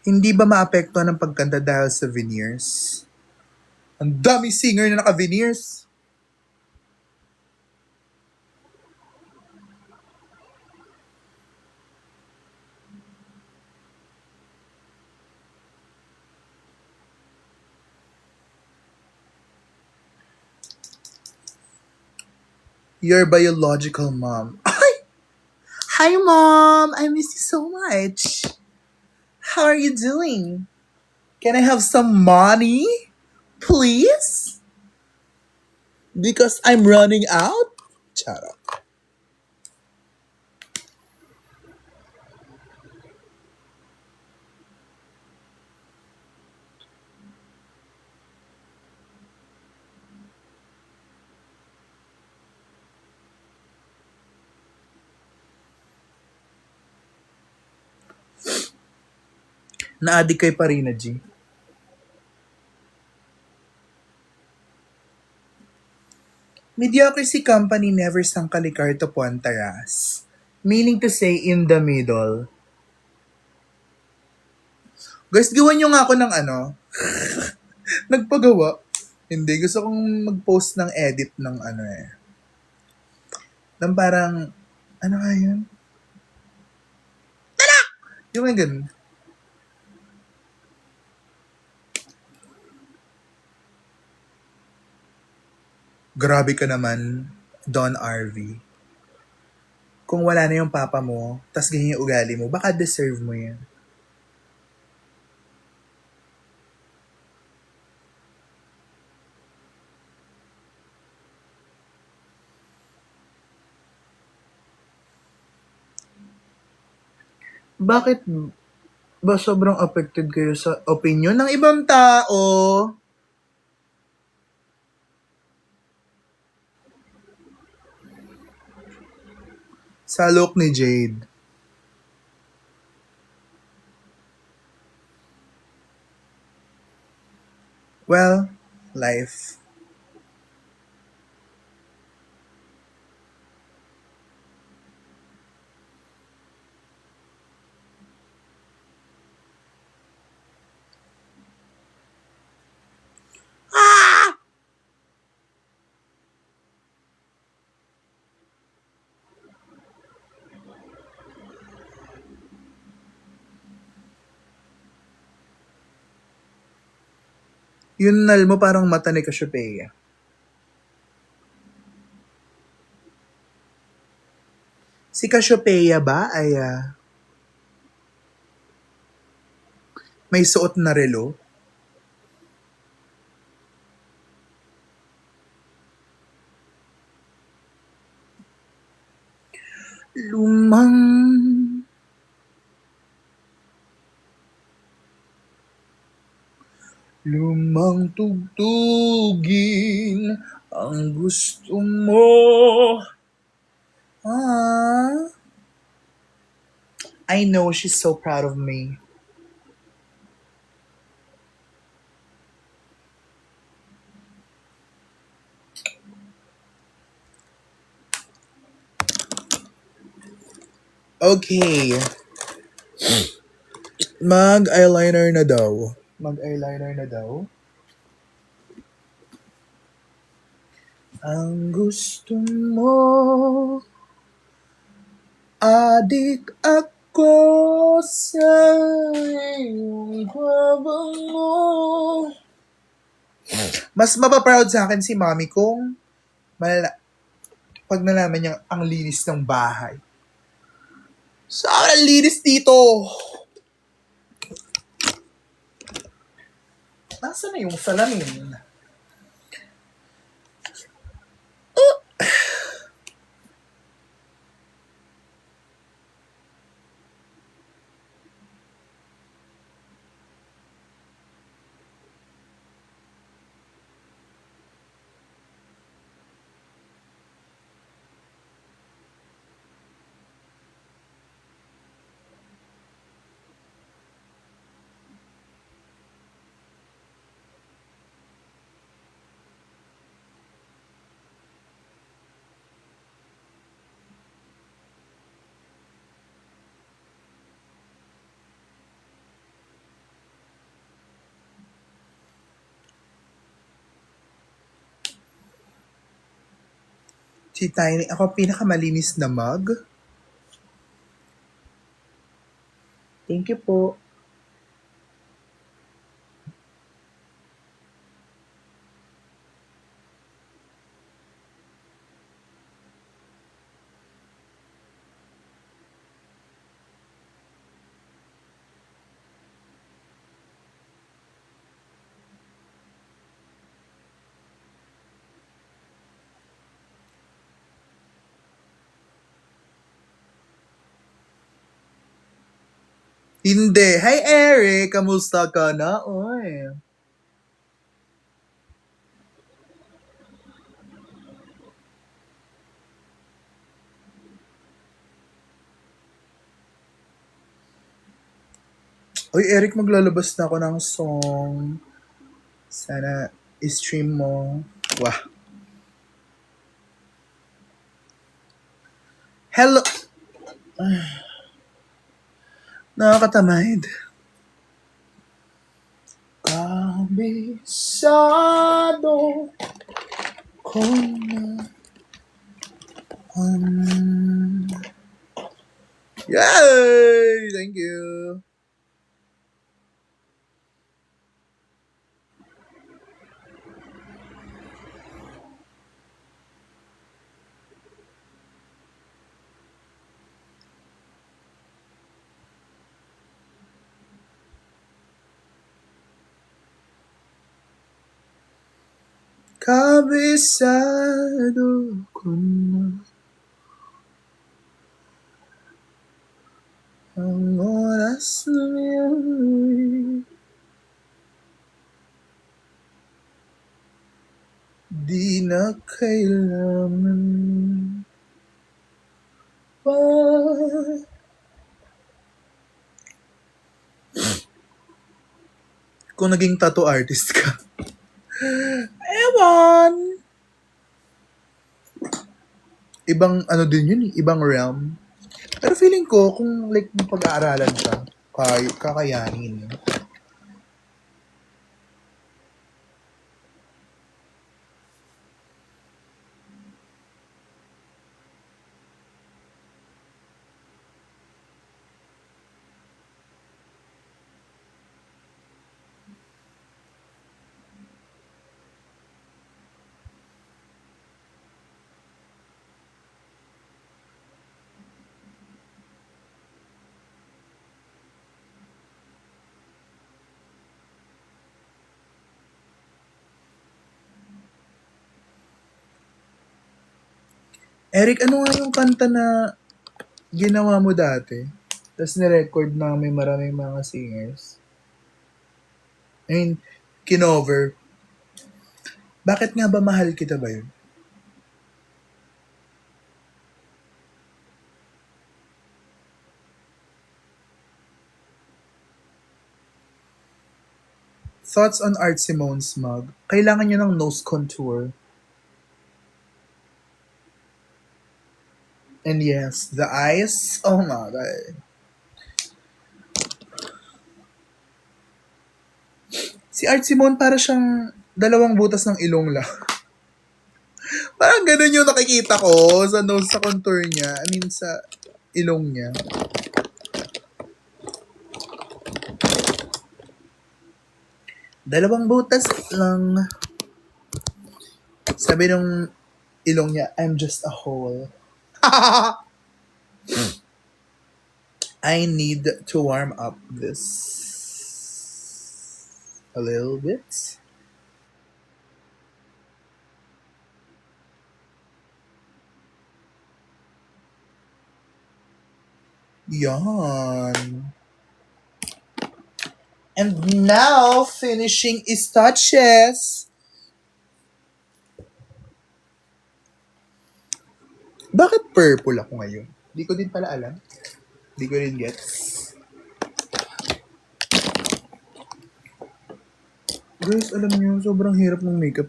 Hindi ba maapektuhan ng pagkanta dahil sa veneers? Ang dami singer na naka-veneers. Your biological mom. Ay! Hi, Mom! I miss you so much. How are you doing? Can I have some money? Please? Because I'm running out? Charot. Na-addict kay Parina G. Mediocrity company never sangkalikar to Pontaras. Meaning to say, in the middle. Guys, gawan nyo nga ako ng ano. Nagpagawa. Hindi, gusto kong mag-post ng edit ng ano eh. Ng parang, ano nga yun? Yung mga ganun. Grabe ka naman, Don RV. Kung wala na yung papa mo, tas ganyan yung ugali mo, baka deserve mo yan. Bakit ba sobrang affected kayo sa opinion ng ibang tao? Sa look ni Jade. Well, life. Yung nal mo parang mata ni Cassiopeia. Si Cassiopeia ba ay may suot na relo? Lumang Lumang tugtugin ang gusto mo. I know she's so proud of me. Okay. Mag-eyeliner na daw. Ang gusto mo, adik ako sa iyong pabango. Mas mapaproud sa akin si Mommy kung pag nalaman niya ang linis ng bahay. Sobrang linis dito! Nasaan na yung salamin? Si Tiny, ako pinakamalinis na mug. Thank you po. Hindi. Hi, Eric! Kamusta ka na? Oy. Oy, Eric, maglalabas na ako ng song. Sana i-stream mo. Wah. Hello! Nakakatamad. Kabisado ko na. Yay! Thank you. Kabisado ko na. Ang oras na yun, di na kailangan pa. Kung naging tattoo artist ka. Ewan! Ibang ano din yun, ibang realm. Pero feeling ko, kung like pag-aaralan ka, kakayanin. Eric, ano nga yung kanta na ginawa mo dati? Tapos nirecord na may maraming mga singers. I mean, kinover. Bakit nga ba mahal kita ba yun? Thoughts on Art Simone's mug. Kailangan nyo ng nose contour. And yes, the eyes. Oh my God. Si Art Simone para siyang dalawang butas ng ilong lang. Parang ganun yung nakikita ko sa nose, sa contour niya. I mean, sa ilong niya. Dalawang butas lang. Sabi nung ilong niya, I'm just a hole. I need to warm up this a little bit. Yan. And now, finishing is touches. Bakit purple ako ngayon? Di ko din pala alam. Di ko rin gets. Guys, alam niyo, sobrang hirap ng makeup.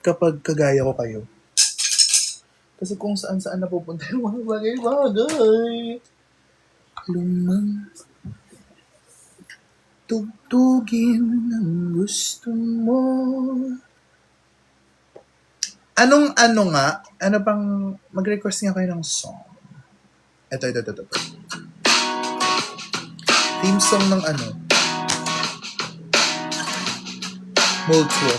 Kapag kagaya ko kayo. Kasi kung saan-saan napupunta yung mga bagay-bagay. Lumang tugtugin ang gusto mo. Anong ano nga? Ano bang mag-request nga kayo ng song? Ito. Theme song ng ano? Multwo.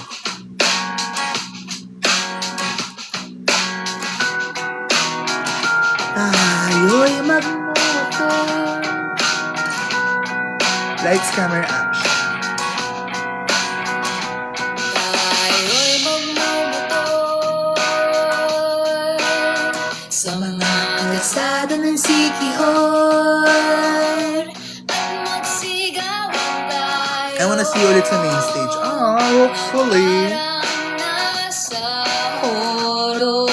Tayo'y magmoto. Lights, camera, action. Tayo'y magmamotor sa mga kalsada ng Sikihor at magsigawan tayo. I wanna see you ulit sa main stage. Hopefully. Parang nasa horror.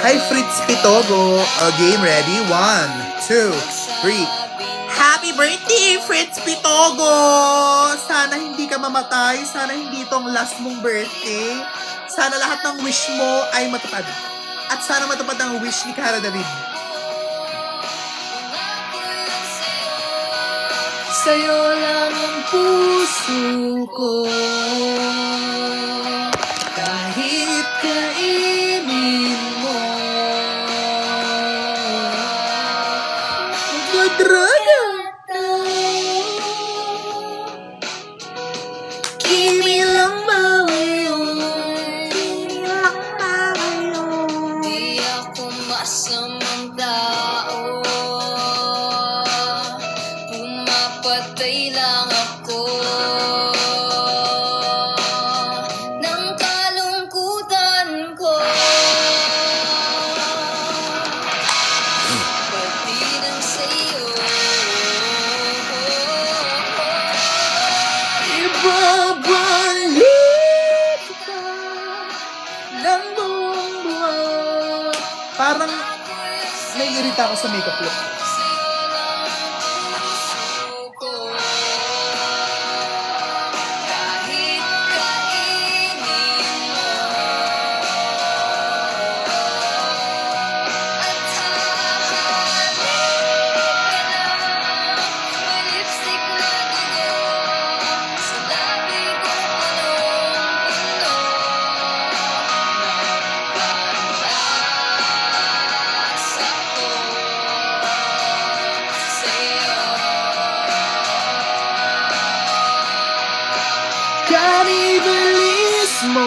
Hi, Fritz Pitogo. Game ready? 1, 2, 3. Happy birthday, Fritz Pitogo! Sana hindi ka mamatay. Sana hindi itong last mong birthday. Sana lahat ng wish mo ay matupad. At sana matupad ang wish ni Cara David. Sa'yo lang ang puso ko. Kahit kainin mo. Madraga! Kimi lang ba ngayon? Di ako sa'yo. Ibabalik ka ng buong buwan. Parang naiirita ako sa makeup look. Sa'yo lang ang puso ko. Kahit kainin mo at hahalin ka na, may lipstick na dugo sa labi ko punong-puno ng pag-asa ko sa'yo. Kanibilis mo,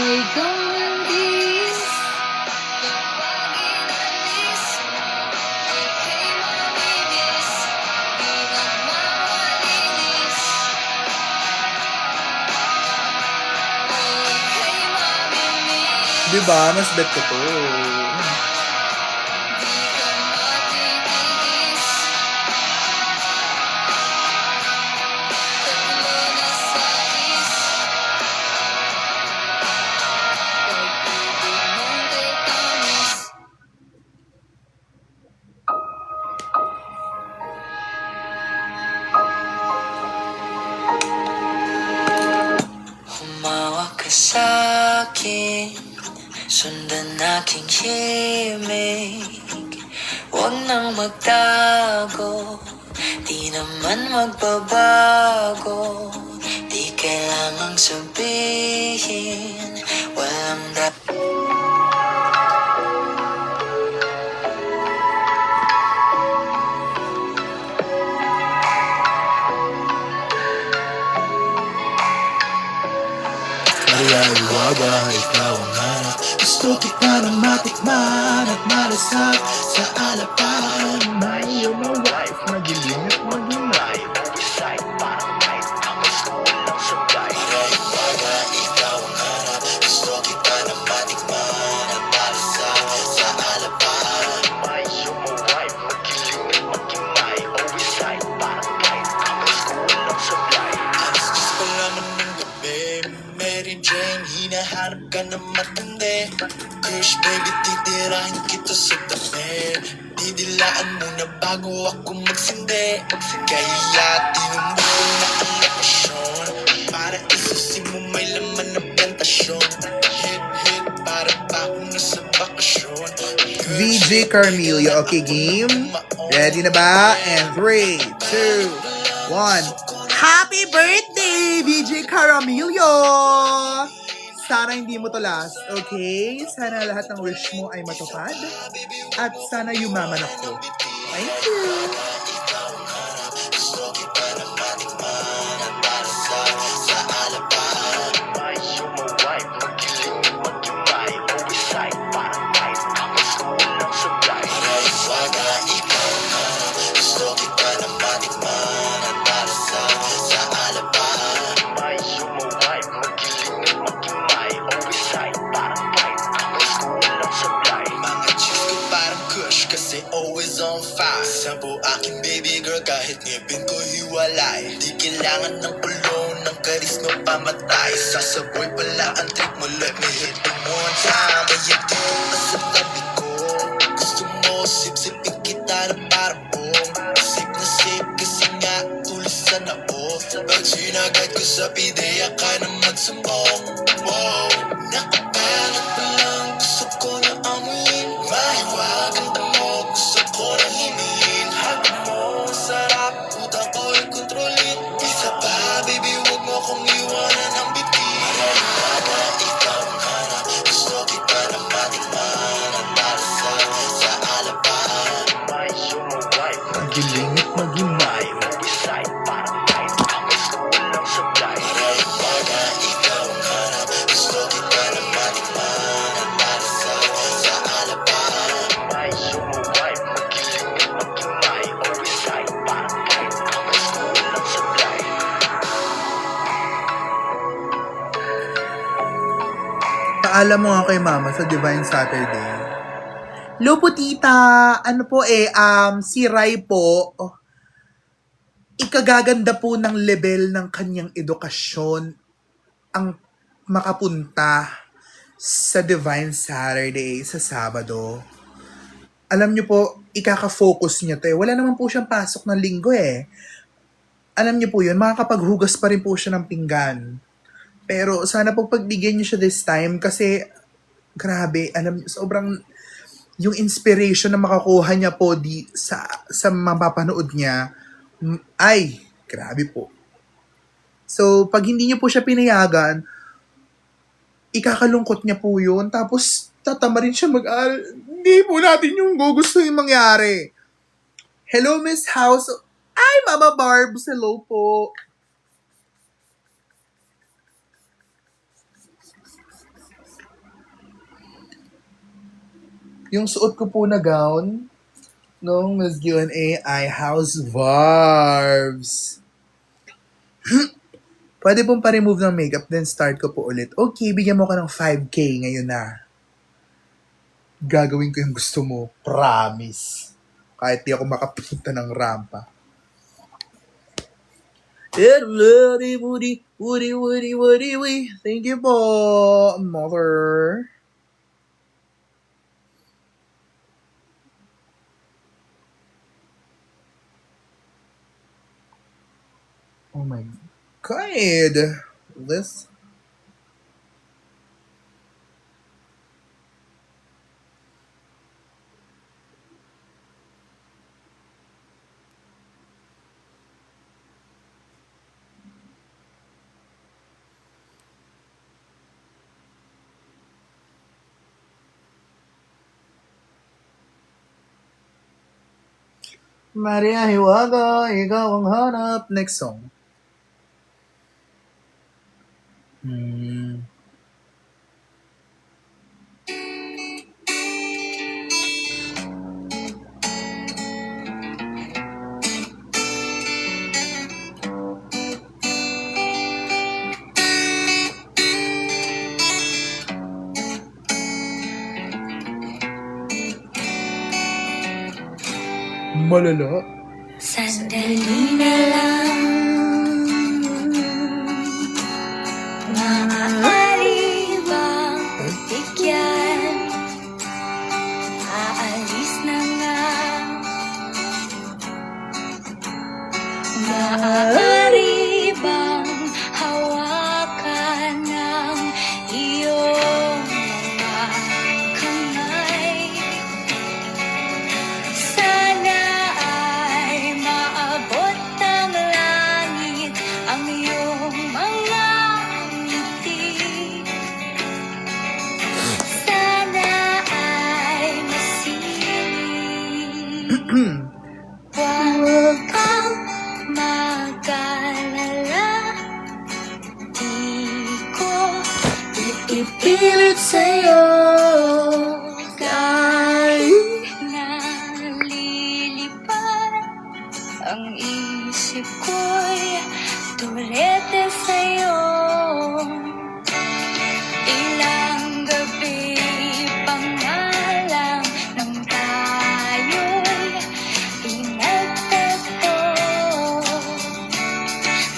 ikaw ng dis. Kapag inalis mo, ika'y maminis, di nagmamalinis. Ika'y mamimiss, Diba? Mas bet ko to. di ka matitiis. Tatlo na sais, pag-ibig mong tetamis. Humawak ka sa'kin, sundan aking himig. Huwag nang magtago, di naman magbabago. Di kailangang sabihin, walang Marialiwaga, ikaw ang hanap. Gusto kita na matikman at malasap sa alapahan. May you're my wife, magiling at magingay. Oversight, parang night, ako school lang sabay. Marialiwaga, ikaw ang hanap. Gusto kita na matikman at malasap sa alapahan. May you're my wife, magiling at magingay. Oversight, parang night, ako school lang sabay. Alas 10 pa naman ng gabi, Mary Jane, hinahanap ka na matindi. Crush baby, titirahin kita sa dami. Didilaan muna bago ako magsindi. Kaya tinumulong na ang lokasyon, para isusin mo may laman ng tentasyon. Hit, para pa akong nasa bakasyon. VJ Carmelio, okay game? Ready na ba? And 3, 2, 1. Happy birthday, VJ Carmelio! Sana hindi mo to last, okay? Sana lahat ng wish mo ay matupad. At sana yumaman ako. Thank you! Gusto kita na matikman at malasap sa alapahan. May you're my wife, magiling at magingay. Oversight, parang night, ako school lang sabay. Marialiwaga, ikaw ang hanap. Gusto kita na matikman at malasap sa alapahan. May you're my wife, magiling at magingay. Oversight, parang night, ako school lang sabay. Mga chicks ko parang kush kasi always on fire. Sampo aking baby girl kahit ngipin ko hiwalay. Di kailangan ng kulong, ng karisma pamatay. Sasaboy pala ang trick mo, let me hit them one time. Kaya dito ka sa tabi ko, gusto mo sip-sipin kita na parang bong. Sip na sip kasi nga tulisan na oh. Pag sinagad ko sa pideya ka na magsumbong. Wow, nakapalat pa lang, gusto ko na amuin. Mahiwagan mo, gusto ko na himihin. Hagin mo, sarap, utang ko'y kontrolin. Isa pa, baby, huwag mo kong iwanan ng bitin. Marialiwaga, ikaw ang hanap. Gusto kita na matikman at malasap sa alapahan. May you're my wife, magiling at magingay. Oversight, parang night, ako school lang sabay. Marialiwaga, ikaw ang hanap. Gusto kita na matikman at malasap sa alapahan. May you're my wife, magiling at magingay. Oversight, parang night, ako school lang sabay. Paalam mo nga kay Mama sa Divine Saturday. Hello po, tita. Ano po si Rai po, ikagaganda po ng level ng kanyang edukasyon ang makapunta sa Divine Saturday sa Sabado. Alam niyo po, ikaka-focus niya to eh. Wala naman po siyang pasok ng linggo eh. Alam niyo po yun, makakapaghugas pa rin po siya ng pinggan. Pero sana po pagbigyan niyo siya this time kasi grabe, alam niyo, sobrang yung inspiration na makakuha niya po sa mapapanood niya, ay, grabe po. So, pag hindi niyo po siya pinayagan, ikakalungkot niya po yun. Tapos, tatama rin siya mag-aaral. Hindi po natin yung gusto yung mangyari. Hello, Miss House. Ay, Mama Barbs. Hello po. Yung suot ko po na gown nung Miss Q&A ay House Barbs. Pwede pong pa-remove ng makeup, then start ko po ulit. Okay, bigyan mo ka ng 5K ngayon na. Gagawin ko yung gusto mo. Promise. Kahit di ako makapunta ng rampa. Woody. Thank you po, mother. Oh my God. This. Maria Hiwaga, ikaw ang hanap. Next song. Malala. Sandali na lang, maaari bang pagbigyan? Aalis na nga. Maaari bang hawakan ng iyong mga kamay? Sana ay maabot ng langit ang iyong mga ngiti. Sana ay masiling. Huwag kang mag-alala, di ko ipipilit sa'yo. Kahit nalilipad ang isip ko'y tulete sa'yo. Ilang gabi pa nga lang nang tayo'y pinagtagpo,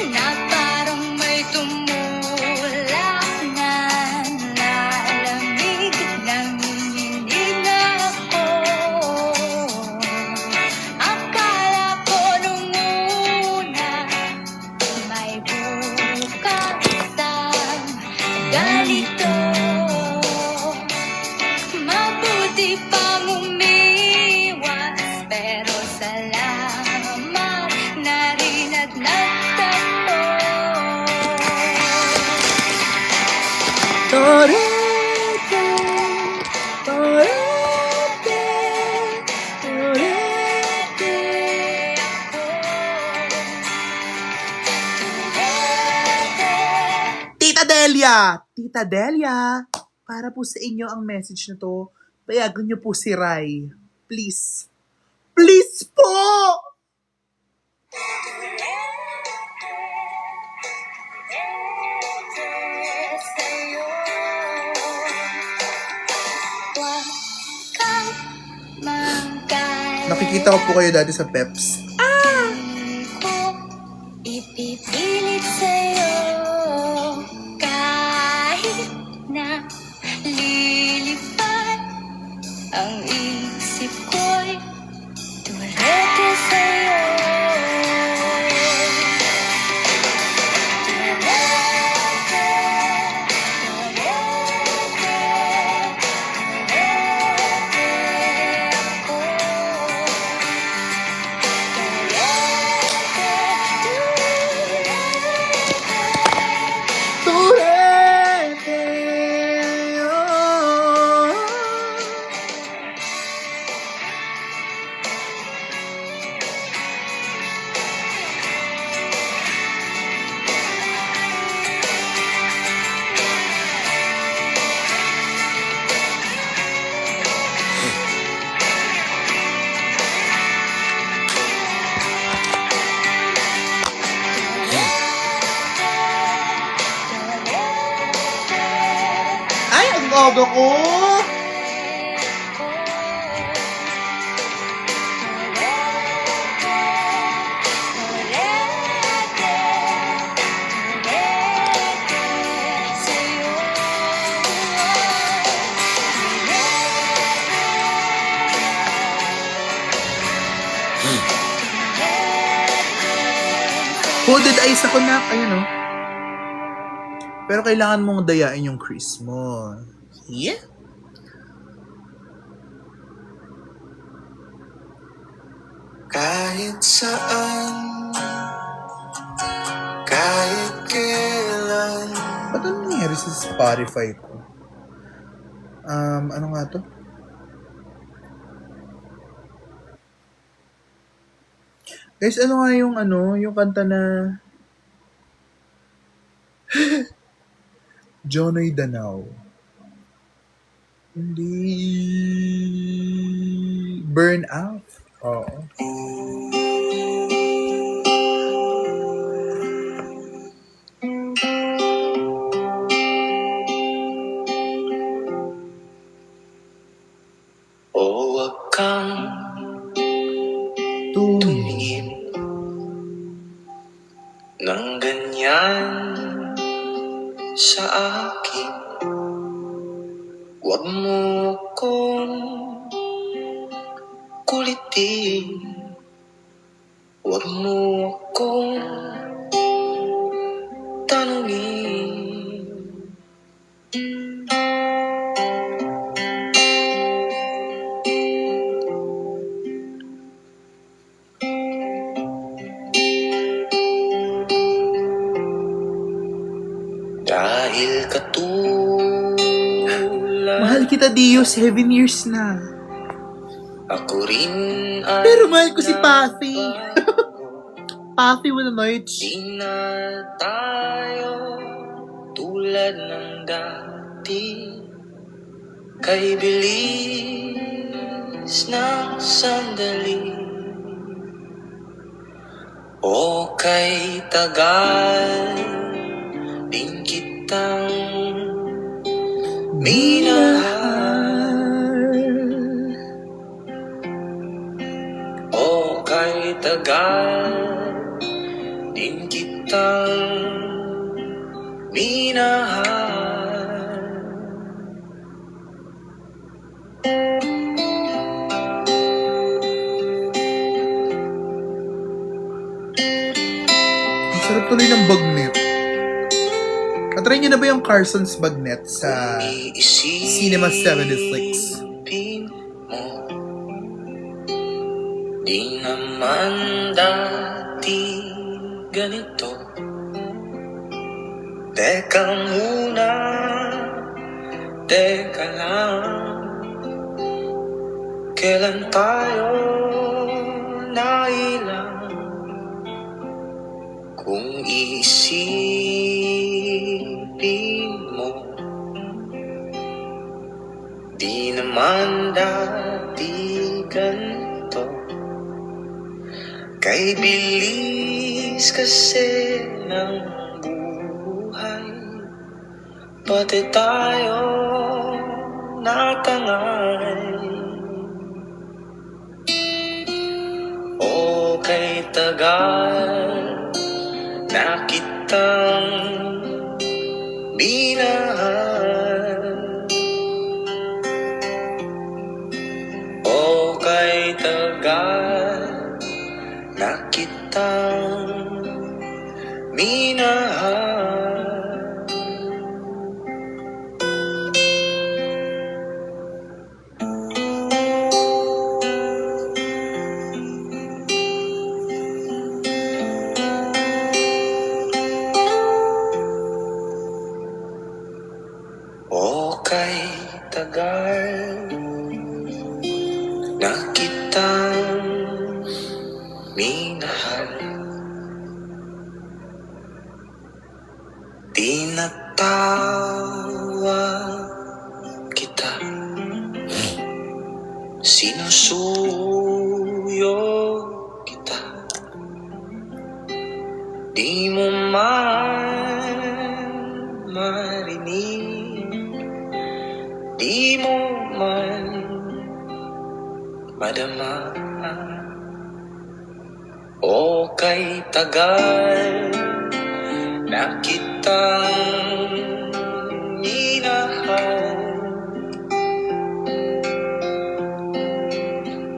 na parang may tumulak na lalamig, nanginginig ako. Akala ko nung una may bukas ang ganito. Mabuti pang umiwas, pero salamat na rin at nagtagpo. Torete, torete, torete. Tita Delia, para po sa inyo ang message na to. Payagan niyo po si Rai. Please. Please po! Huwag kang Nakikita ko po kayo dati sa Peps. ko ipipilit sa'yo kahit na lilipad ang isip ko'y tumarete sa'yo. Ay, ang gogo ko! Hooded eyes ako na, ayun oh. Pero kailangan mong dayain yung crease mo. Yeah? Kahit saan, kahit kailan. Ba't ano nangyari sa Spotify ko? Ano nga to? Guys, ano nga yung kanta na Jonoy Danao. Hindi Burn Out. Oo. O wag kang Tumingin. ng ganyan sa akin. Wag mo kong kulitin. Wag mo kong tanungin. Dahil katulad Mahal kita, Dio. 7 years na. ako rin ay Pero mahal ko si Pathy. nagbago. Pathy with a merch. Di na tayo tulad ng dati. Kay bilis ng sandali o kay tagal din kitang minahal o kay tagal din kitang minahal. Ang sarap tuloy ng bagnet. Natry niyo na ba yung Carson's bagnet sa Cinema 76? Iisipin mo, di naman dati ganito. Teka muna, teka lang. Kailan tayo nailang? Kung iisipin mo, di naman dati ganito. Kay bilis kasi ng buhay, pati tayo natangay. kay tagal na kitang minahal. O kay tagal na kitang minahal. O kay tagal na kitang minahal. Tinatawag kita, sinusuyo kita. Di mo man marinig, di mo man madama. O kay tagal na kitang minahal.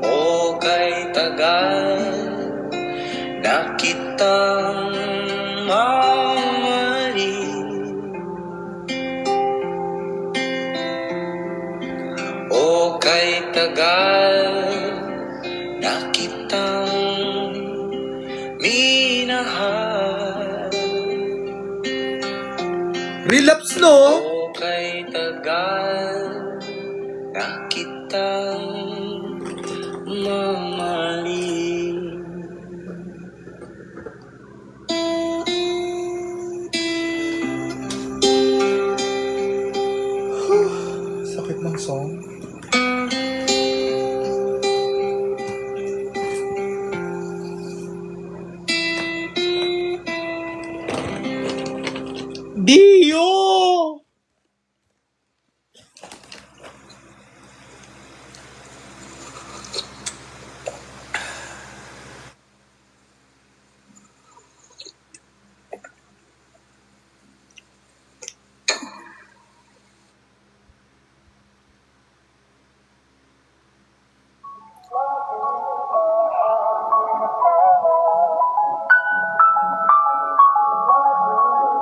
O kay tagal na kitang mamahalin. O kay tagal na kitang minahal. Relapse, no? O kay tagal na kitang mamahalin. Sakit ng song. Dio!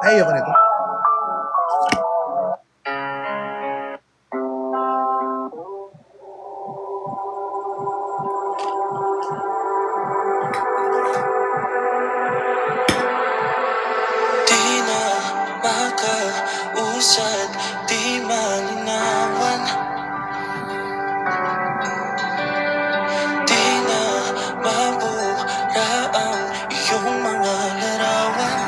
Ay, ayoko nito. Di na makausad, di malinawan. Di na mabura ang iyong mga larawan.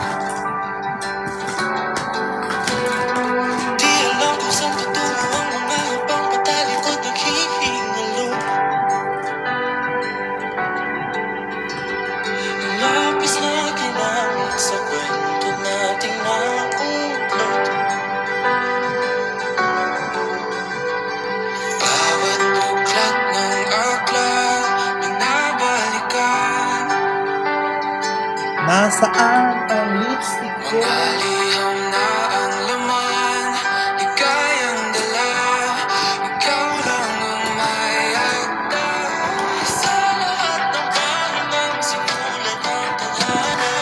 Di alam kung saan tutungo ang mga habang patalikod naghihingalo. Lapis na ginamit sa kwento nating naulot. Bawat buklat ng aklat binabalikan. Nasaan ang lipstick ko? Mga liham na ang laman, ligayang dala. Ikaw lang ang may akda sa lahat ng pahinang simulan ng tadhana.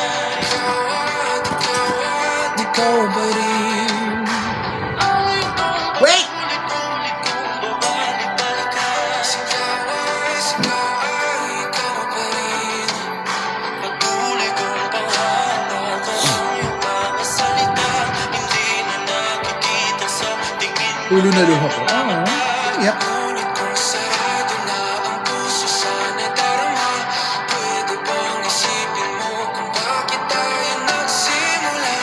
Ikaw ba rin? Ay, Wait! ulit-ulit kong babalik-balikan. Sigaw ay ikaw pa rin. Patuloy kong pangarap ang iyong mga salita. Hindi na nakikita sa tingin mo. Ulo na luha ko. Iyak. Ngunit kung sarado na ang puso sa nadarama, pwede bang isipin mo kung bakit tayo nagsimula?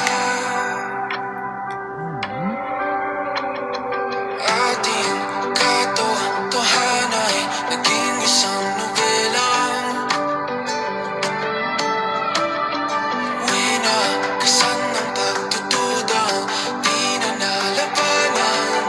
Ating katotohanan ay naging isang nobelang winakasan ng pagtutudang di na nalabanan.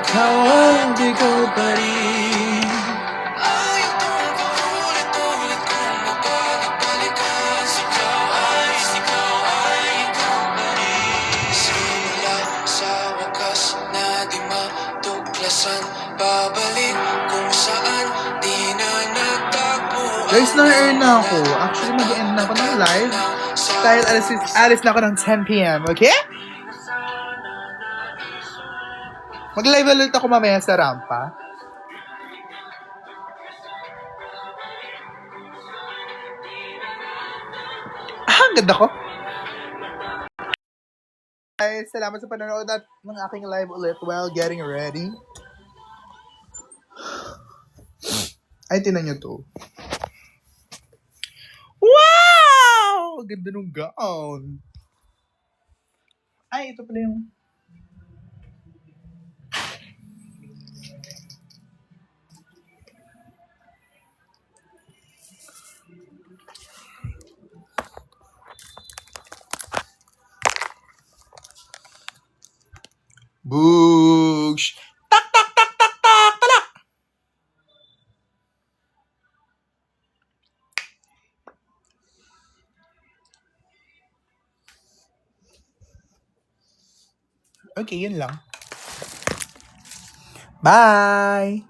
Ikaw di ko pa rin. Ayaw kong paulit-ulit kung mapagpalikan. Ikaw ay ikaw pa rin. Simula sa wakas na di matuklasan, babalik kung saan di na nagtagpuan. Guys, na-earn na ako. Actually, mag-end na ako ng live. Dahil alis na ako ng 10 p.m. Okay? Mag-live ulit ako mamaya sa rampa. Ang ganda ko. Guys, salamat sa panonood at ng aking live ulit while getting ready. Ay, tinan nyo to. Wow! Ganda nung gown. Ay, ito pala yung... Boosh! Tak, tak, tak, tak, tak, talak! Okay, yun lang. Bye!